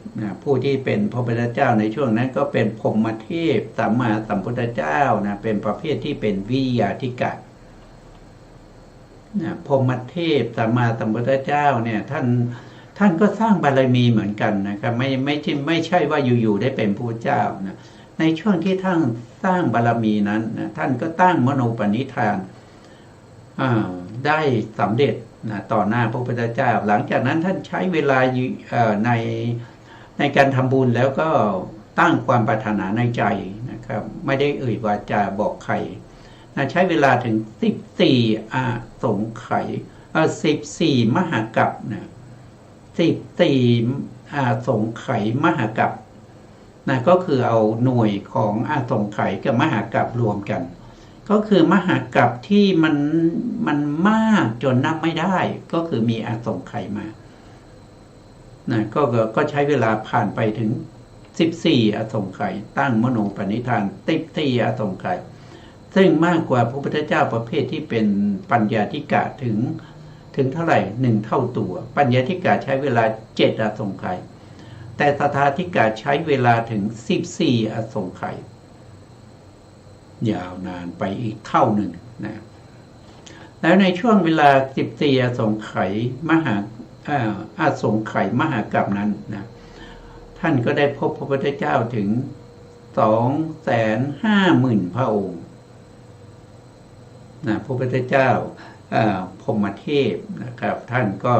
ผู้ที่เป็นพระพุทธเจ้าในช่วงนั้นก็เป็นพรหมเทพสัมมาสัมพุทธเจ้านะเป็นประเภทที่เป็นวิริยาธิกะพรหมเทพสัมมาสัมพุทธเจ้าเนี่ยท่านก็สร้างบารมีเหมือนกันนะครับไม่ใช่ว่าอยู่ๆได้เป็นพระพุทธเจ้านะในช่วงที่ท่านสร้างบารมีนั้นนะท่านก็ตั้งมโนปณิธานได้สำเร็จต่อหน้าพระพุทธเจ้าหลังจากนั้นท่านใช้เวลาในการทำบุญแล้วก็ตั้งความปรารถนาในใจนะครับไม่ได้เอ่ยวาจาบอกใครใช้เวลาถึง14อาสงไขย14มหากัปนะ14อาสงไขยมหากัปก็คือเอาหน่วยของอาสงไขยกับมหากัปรวมกันก็คือมหากัปที่มันมากจนนับไม่ได้ก็คือมีอาสงไขยมา นะก็ใช้เวลาผ่านไปถึง14อสงไขยตั้งมโนปณิธาน14อสงไขยซึ่งมากกว่าพระพุทธเจ้าประเภทที่เป็นปัญญาธิกะถึงเท่าไหร่1 เท่าตัวปัญญาธิกะใช้เวลา7อสงไขยแต่ตถาธิกะใช้เวลาถึง14อสงไขยยาวนานไปอีกเท่าหนึ่งนะแล้วในช่วงเวลา14อสงไขยอสงไขยมหากาพย์นั้นนะท่านก็ได้พบพระพุทธเจ้าถึง 250,000 พระองค์นะพระพุทธเจ้าพรหมเทพนะครับท่านก็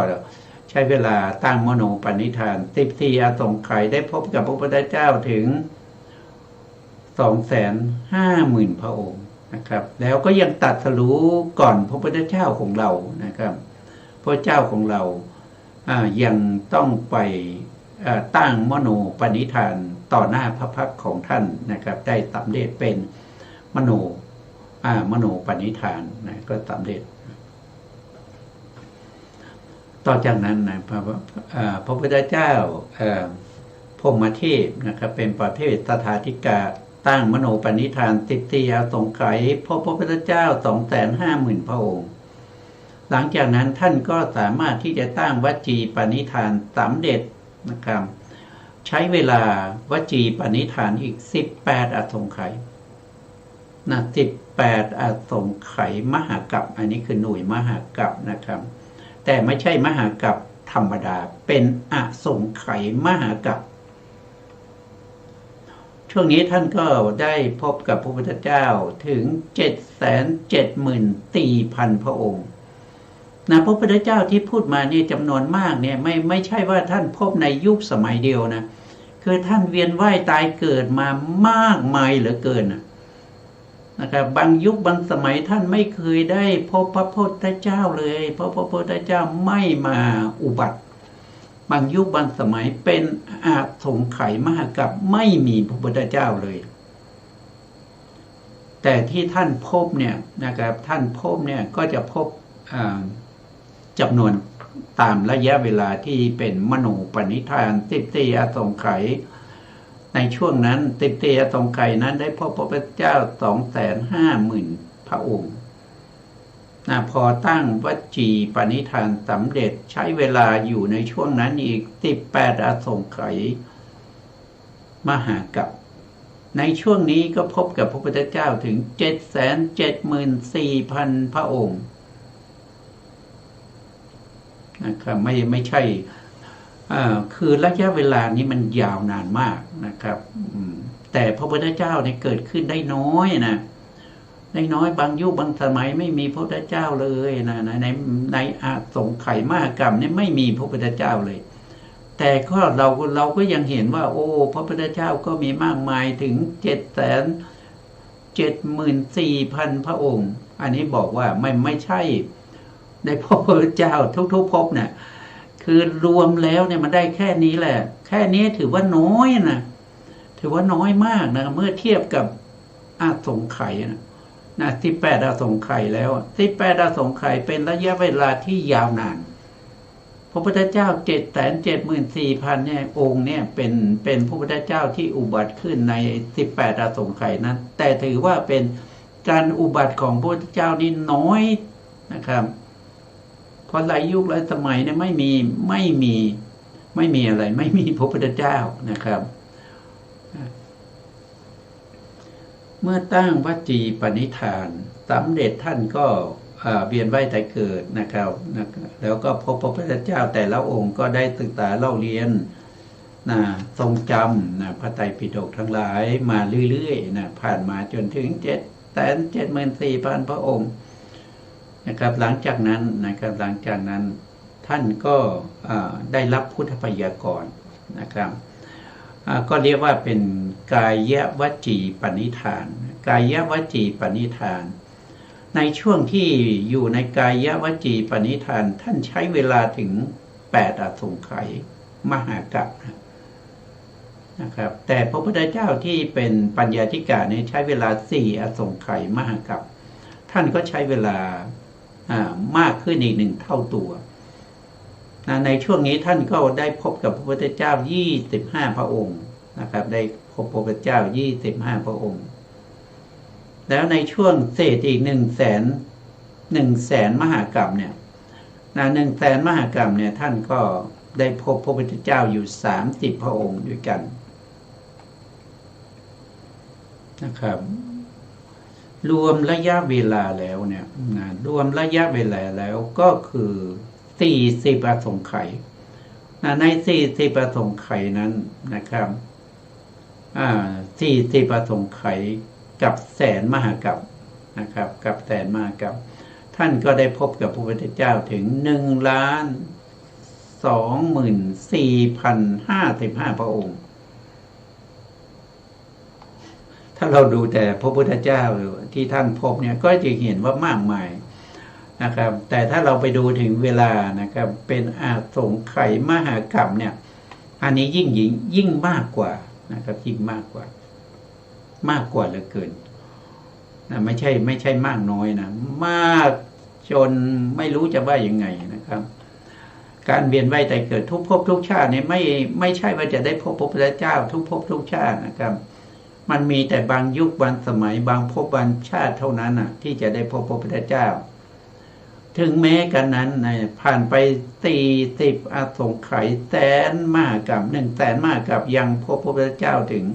ใช้เวลาตั้งมโนปณิธาน14อสงไขยได้พบกับพระพุทธเจ้าถึง 250,000 พระองค์นะครับแล้วก็ยังตรัสรู้ก่อนพระพุทธเจ้าของเรานะครับพระเจ้าของเรายังต้องไปตั้งมโนปณิธานต่อหน้าพระพักตร์ของท่านนะครับได้สำเร็จเป็นมโนปณิธานนะก็สำเร็จต่อจากนั้นนะพระพุทธเจ้าพรหมเทพนะครับเป็นประเภทตถาธิกาตั้งมโนปณิธาน14อสงไขยพบพระพุทธเจ้า 250,000 พระองค์หลังจากนั้นท่านก็สามารถที่จะตั้งวจีปณิธานสำเร็จนะครับใช้เวลาวจีปณิธานอีก18อสงไขยนะ18อสงไขยมหากัปอันนี้คือหน่วยมหากัปนะครับแต่ไม่ใช่มหากัปธรรมดาเป็นอสงไขยมหากัปช่วงนี้ท่านก็ได้พบกับพระพุทธเจ้าถึง 774,000 พระองค์นะพระพุทธเจ้าที่พูดมานี่จำนวนมากเนี่ยไม่ใช่ว่าท่านพบในยุคสมัยเดียวนะคือท่านเวียนว่ายตายเกิดมามากมายเหลือเกินนะครับบางยุคบางสมัยท่านไม่เคยได้พบพระพุทธเจ้าเลยเพราะพระพุทธเจ้าไม่มาอุบัติบางยุคบางสมัยเป็นอาสงไขยมหากัปไม่มีพระพุทธเจ้าเลยแต่ที่ท่านพบเนี่ยนะครับท่านพบเนี่ยก็จะพบจำนวนตามระยะเวลาที่เป็นมโนปณิธาน14อสงไขยในช่วงนั้น14อสงไขยนั้นได้พบพระพุทธเจ้า 250,000 พระองค์พอตั้งวจีปณิธานสำเร็จใช้เวลาอยู่ในช่วงนั้นอีก18อสงไขยมหากัปในช่วงนี้ก็พบกับพระพุทธเจ้าถึง 774,000 พระองค์นะครับไม่ใช่คือระยะเวลานี้มันยาวนานมากนะครับแต่พระพุทธเจ้าเนี่ยเกิดขึ้นได้น้อยนะได้น้อยบางยุคบางสมัยไม่มีพระพุทธเจ้าเลยนะในอาสงไขยมหากาพย์เนี่ยไม่มีพระพุทธเจ้าเลยแต่ก็เราก็ยังเห็นว่าโอ้พระพุทธเจ้าก็มีมากมายถึง 774,000 พระองค์อันนี้บอกว่าไม่ใช่ได้พบพระพุทธเจ้าทุกๆภพเนี่ยคือรวมแล้วเนี่ยมันได้แค่นี้แหละแค่นี้ถือว่าน้อยนะถือว่าน้อยมากนะเมื่อเทียบกับอาสงไขยนะ18อสงไขยแล้ว18อสงไขยเป็นระยะเวลาที่ยาวนานพระพุทธเจ้า 774,000 เนี่ยองค์เนี่ยเป็นพระพุทธเจ้าที่อุบัติขึ้นใน18อสงไขยนั้นแต่ถือว่าเป็นการอุบัติของพระพุทธเจ้านี่น้อยนะครับเพราะหลายยุคหลายสมัยเนี่ยไม่มีอะไรไม่มีพระพุทธเจ้านะครับเมื่อตั้งวจีปณิธานสำเร็จท่านก็เวียนว่ายตายเกิดนะครับแล้วก็พบพระพุทธเจ้าแต่ละองค์ก็ได้ศึกษาเล่าเรียนทรงจำพระไตรปิฎกทั้งหลายมาเรื่อยๆผ่านมาจนถึง 774,000 พระองค์นะครับหลังจากนั้นท่านก็ได้รับพุทธพยากรณ์นะครับก็เรียกว่าเป็นกายวจีปณิธานกายวจีปณิธานในช่วงที่อยู่ในกายวจีปณิธานท่านใช้เวลาถึง8อสงไขยมหากัปนะครับแต่พระพุทธเจ้าที่เป็นปัญญาธิกะเนี่ยใช้เวลา4อสงไขยมหากัปท่านก็ใช้เวลามากขึ้นอีก1 เท่าตัว ในช่วงนี้ท่านก็ได้พบกับพระพุทธเจ้า25พระองค์นะครับได้พบพระพุทธเจ้า25พระองค์แล้วในช่วงเศษอีก100,000 มหากรัปเนี่ย100,000 มหากรัปเนี่ยท่านก็ได้พบพระพุทธเจ้าอยู่30พระองค์ด้วยกันนะครับรวมระยะเวลาแล้วเนี่ยรวมระยะเวลาแล้วก็คือ40อสงไขยใน40อสงไขยนั้นนะครับ40อสงไขยกับ100,000 มหากรัปนะครับกับ100,000 มหากรัปท่านก็ได้พบกับพระพุทธเจ้าถึง1,24,055 พระองค์ถ้าเราดูแต่พระพุทธเจ้าที่ท่านพบเนี่ยก็จะเห็นว่ามากมายนะครับแต่ถ้าเราไปดูถึงเวลานะครับเป็นอสงไขยมหากรัปเนี่ยอันนี้ยิ่งมากกว่านะครับยิ่งมากกว่าเหลือเกินนะไม่ใช่มากน้อยนะมากจนไม่รู้จะว่ายังไงนะครับการเวียนว่ายตายเกิดทุกภพทุกชาติเนี่ยไม่ใช่ว่าจะได้พบพระพุทธเจ้าทุกภพทุกชาตินะครับมันมีแต่บางยุคบางสมัยบางภพบางชาติเท่านั้นน่ะที่จะได้พบพระพุทธเจ้าถึงแม้กันนั้นผ่านไป40อสงไขย100,000 มหากรัป100,000 มหากรัปยังพบพระพุทธเจ้าถึง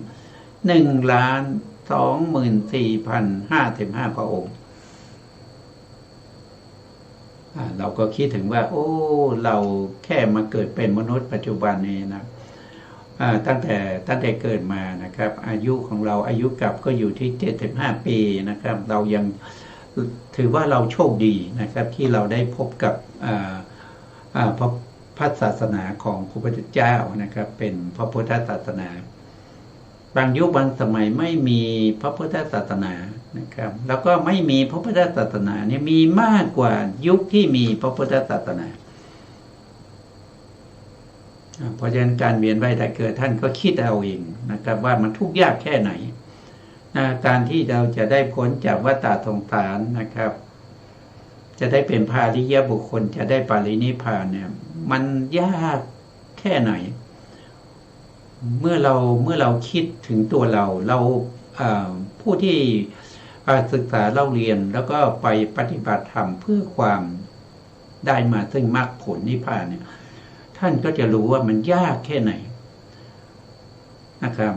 1,24,055 พระองค์เราก็คิดถึงว่าโอ้เราแค่มาเกิดเป็นมนุษย์ปัจจุบันนี้นะตั้งแต่เกิดมานะครับอายุของเราอายุกลับก็อยู่ที่75ปีนะครับเรายังถือว่าเราโชคดีนะครับที่เราได้พบกับพระศาสนาของพระพุทธเจ้านะครับเป็นพระพุทธศาสนาบางยุคบางสมัยไม่มีพระพุทธศาสนานะครับแล้วก็ไม่มีพระพุทธศาสนาเนี่ยมีมากกว่ายุคที่มีพระพุทธศาสนาเพราะฉะนั้นการเวียนว่ายตายเกิดท่านก็คิดเอาเองนะครับว่ามันทุกข์ยากแค่ไหนการที่เราจะได้พ้นจากวัฏฏะสงสารนะครับจะได้เป็นพระอริยบุคคลจะได้ปรินิพพานเนี่ยมันยากแค่ไหนเมื่อเราคิดถึงตัวเราผู้ที่ศึกษาเล่าเรียนแล้วก็ไปปฏิบัติธรรมเพื่อความได้มาซึ่งมรรคผลนิพพานเนี่ยท่านก็จะรู้ว่ามันยากแค่ไหนนะครับ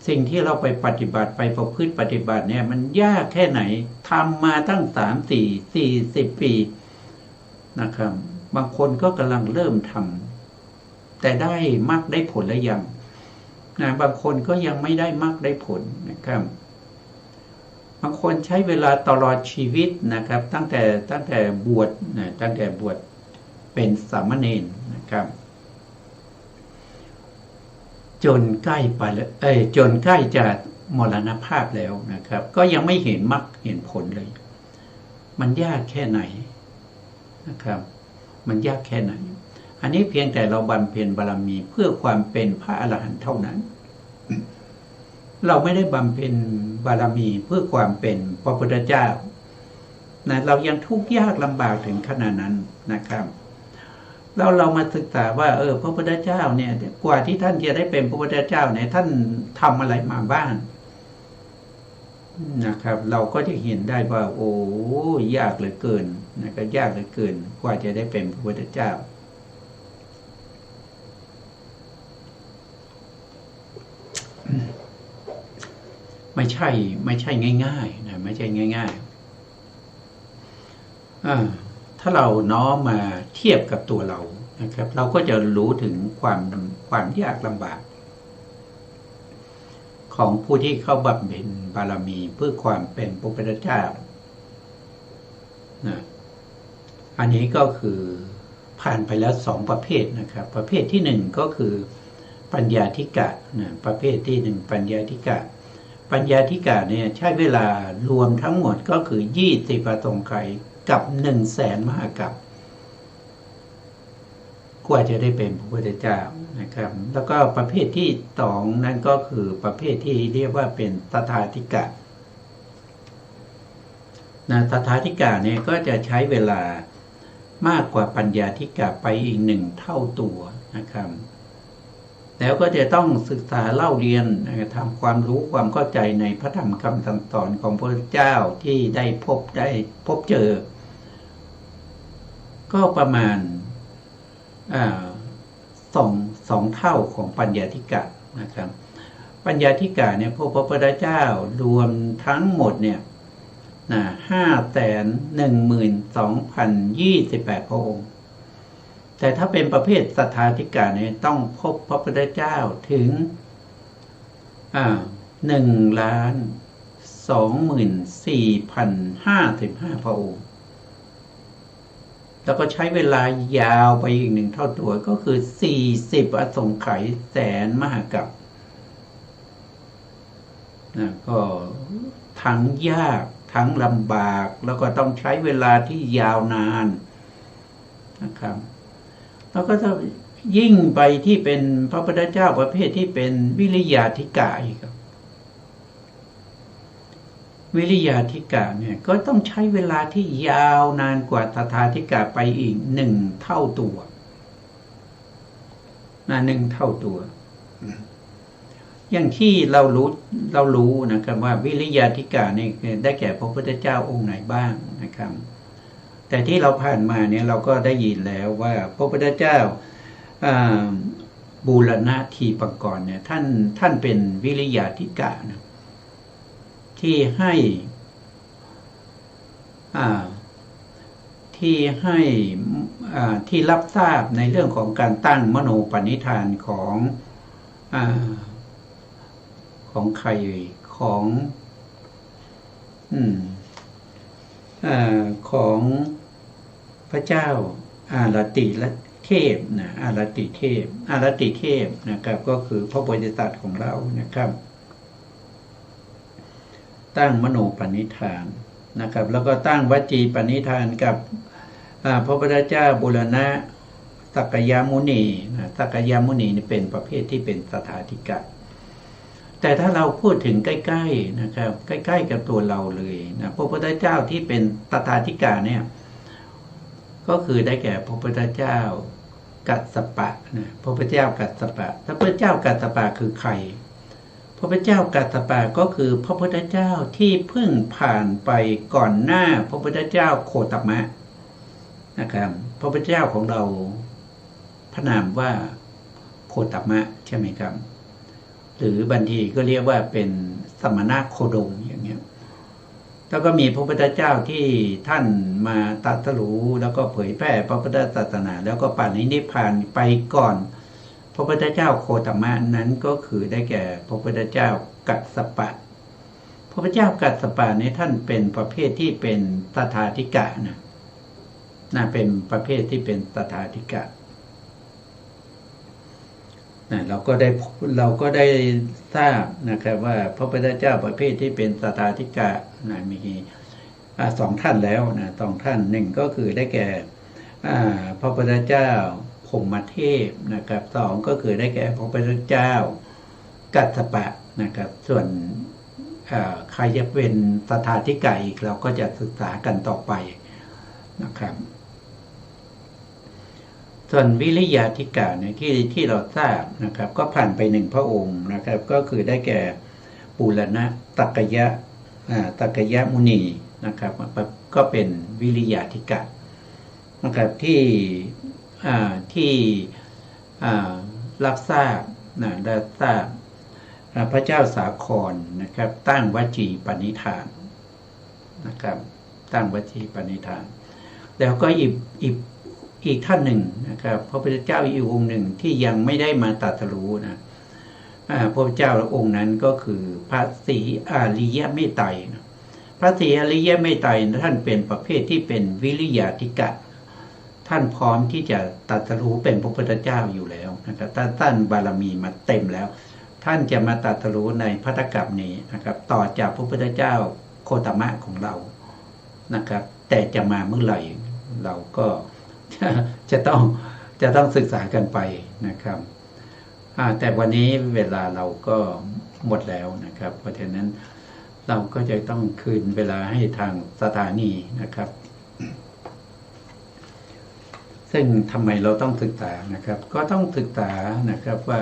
สิ่งที่เราไปปฏิบัติไปประพฤติปฏิบัติเนี่ยมันยากแค่ไหนทำมาตั้ง30-40 ปีนะครับบางคนก็กำลังเริ่มทำแต่ได้มรรคได้ผลแล้วยังบางคนก็ยังไม่ได้มรรคได้ผลนะครับบางคนใช้เวลาตลอดชีวิตนะครับตั้งแต่บวชเป็นสามเณรนะครับจนใกล้จะมรณภาพแล้วนะครับก็ยังไม่เห็นมรรคเห็นผลเลยมันยากแค่ไหนนะครับมันยากแค่ไหนอันนี้เพียงแต่เราบำเพ็ญบารมีเพื่อความเป็นพระอรหันต์เท่านั้นเราไม่ได้บำเพ็ญบารมีเพื่อความเป็นพระพุทธเจ้านะเรายังทุกข์ยากลำบากถึงขนาดนั้นนะครับเรามาศึกษาว่าพระพุทธเจ้าเนี่ยกว่าที่ท่านจะได้เป็นพระพุทธเจ้าเนี่ยท่านทำอะไรมาบ้างนะครับเราก็จะเห็นได้ว่าโอ้ยากเหลือเกินนะครับยากเหลือเกินกว่าจะได้เป็นพระพุทธเจ้าไม่ใช่ง่ายๆนะไม่ใช่ง่ายๆถ้าเราน้อมมาเทียบกับตัวเรานะครับเราก็จะรู้ถึงความยากลำบากของผู้ที่เข้าบำเพ็ญบารมีเพื่อความเป็นพระพุทธเจ้านะอันนี้ก็คือผ่านไปแล้ว2ประเภทนะครับประเภทที่1ก็คือปัญญาธิกะนะประเภทที่1ปัญญาธิกะเนี่ยใช้เวลารวมทั้งหมดก็คือ20อสงไขยกับ100,000 มหากรัปกว่าจะได้เป็นพระพุทธเจ้านะครับแล้วก็ประเภทที่2นั่นก็คือประเภทที่เรียกว่าเป็นตถาธิกะตถาธิกะเนี่ยก็จะใช้เวลา มากกว่าปัญญาธิกะไปอีก1 เท่าตัวนะครับแล้วก็จะต้องศึกษาเล่าเรียนทำความรู้ความเข้าใจในพระธรรมคำสั่งสอนของพระพุทธเจ้าที่ได้พบเจอก็ประมาณสองเท่าของปัญญาธิกะนะครับปัญญาธิกะเนี่ยพระพุทธเจ้ารวมทั้งหมดเนี่ย512,028 พระองค์แต่ถ้าเป็นประเภทสัทธาธิกะเนี่ยต้องพบพระพุทธเจ้าถึง1,24,055 พระองค์แล้วก็ใช้เวลายาวไปอีก1 เท่าตัวก็คือ40 อสงไขยแสนมหากัปก็ทั้งยากทั้งลำบากแล้วก็ต้องใช้เวลาที่ยาวนานนะครับแล้วก็จะยิ่งไปที่เป็นพระพุทธเจ้าประเภทที่เป็นวิริยาธิกะอีกครับวิริยาธิกะเนี่ยก็ต้องใช้เวลาที่ยาวนานกว่าตถาธิกะไปอีก1 เท่าตัว1 เท่าตัวอย่างที่เรารู้นะครับว่าวิริยาธิกะนี่ได้แก่พระพุทธเจ้าองค์ไหนบ้างนะครับแต่ที่เราผ่านมาเนี่ยเราก็ได้ยินแล้วว่าพระพุทธเจ้าบูรณะทีปกรณ์เนี่ยท่านเป็นวิริยาธิกะนะที่รับทราบในเรื่องของการตั้งมโนปณิธานของใครของพระเจ้าอารติเทพนะอารติเทพนะครับก็คือพระโพธิสัตว์ของเรานะครับตั้งมโนปณิธานนะครับแล้วก็ตั้งวจีปณิธานกับพระพุทธเจ้าบูรณะสักยมุนีสักยมุนีนี่เป็นประเภทที่เป็นสถาธิกะแต่ถ้าเราพูดถึงใกล้ๆนะครับใกล้ๆกับตัวเราเลยนะพระพุทธเจ้าที่เป็นตถาธิกะเนี่ยก็คือได้แก่พระพุทธเจ้ากัสสปะนะพระพุทธเจ้ากัสสปะพระพุทธเจ้ากัสสปะคือใครพระพุทธเจ้ากัสสปะก็คือพระพุทธเจ้าที่เพิ่งผ่านไปก่อนหน้าพระพุทธเจ้าโคตมะนะครับพระพุทธเจ้าของเราพระนามว่าโคตมะใช่ไหมครับหรือบางทีก็เรียกว่าเป็นสมณะโคดมอย่างเงี้ยแล้วก็มีพระพุทธเจ้าที่ท่านมาตรัสรู้แล้วก็เผยแพร่พระพุทธศาสนาแล้วก็ปณิพพานไปก่อนพระพุทธเจ้าโคตมะนั้นก็คือได้แก่พระพุทธเจ้ากัสสปะพระพุทธเจ้ากัสสปะนี้ท่านเป็นประเภทที่เป็นตถาธิกะนะเป็นประเภทที่เป็นตถาธิกะเราก็ได้ทราบนะครับว่าพระพุทธเจ้าประเภทที่เป็นตถาธิกะมี2 ท่านแล้วนะ2 ท่าน1ก็คือได้แก่พระพุทธเจ้าพรหมเทพนะครับ2ก็คือได้แก่พระพุทธเจ้ากัสสปะนะครับส่วนใครจะเป็นตถาธิกะอีกเราก็จะศึกษากันต่อไปนะครับส่วนวิริยาธิกะเนี่ยที่เราทราบนะครับก็ผ่านไป1 พระองค์นะครับก็คือได้แก่บูรณะตักกยมุนีนะครับก็เป็นวิริยาธิกะนะครับที่รับทราบได้ทราบพระเจ้าสาครนะครับตั้งวจีปณิธานนะครับตั้งวจีปณิธานแล้วก็อีกท่านหนึ่งนะครับพระพุทธเจ้าอีกองค์หนึ่งที่ยังไม่ได้มาตรัสรู้นะพระพุทธเจ้าองค์นั้นก็คือพระศรีอริยเมตไตรนะพระศรีอริยเมตไตรท่านเป็นประเภทที่เป็นวิริยาธิกะท่านพร้อมที่จะตรัสรู้เป็นพระพุทธเจ้าอยู่แล้วนะครับท่านบารมีมาเต็มแล้วท่านจะมาตรัสรู้ในภัตตกัปนี้นะครับต่อจากพระพุทธเจ้าโคตมะของเรานะครับแต่จะมาเมื่อไหร่เราก็จะต้องศึกษากันไปนะครับแต่วันนี้เวลาเราก็หมดแล้วนะครับเพราะฉะนั้นเราก็จะต้องคืนเวลาให้ทางสถานีนะครับ ซึ่งทำไมเราต้องศึกษานะครับก็ต้องศึกษานะครับว่า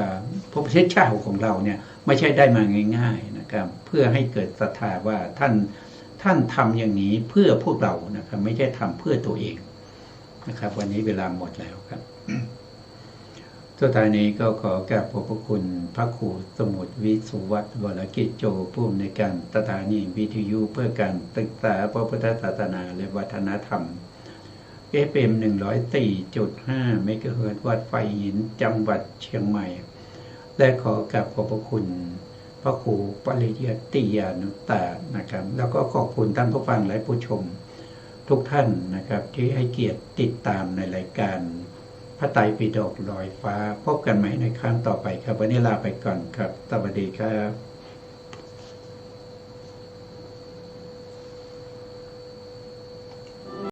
พระประเทศเจ้าของเราเนี่ยไม่ใช่ได้มาง่ายๆนะครับเพื่อให้เกิดศรัทธาว่าท่านทำอย่างนี้เพื่อพวกเรานะครับไม่ใช่ทำเพื่อตัวเองนะครับวันนี้เวลาหมดแล้วครับสุดท้ายนี้ก็ขอกราบขอบพระคุณพระครูสมุทรวิสุวัตรวรกิจโจผู้อำนวยการสถานีวิทยุเพื่อการศึกษาพระพุทธศาสนาและวัฒนธรรม FM 104.5 เมกะเฮิรตซ์วัดไฟหินจังหวัดเชียงใหม่และขอกราบขอบพระคุณพระครูปริยัติยานุตตะนะครับแล้วก็ขอบคุณท่านผู้ฟังและผู้ชมทุกท่านนะครับที่ให้เกียรติติดตามในรายการพระไตรปิฎกลอยฟ้าพบกันใหม่ในครั้งต่อไปครับวันนี้ลาไปก่อนครับสวัสดีครับ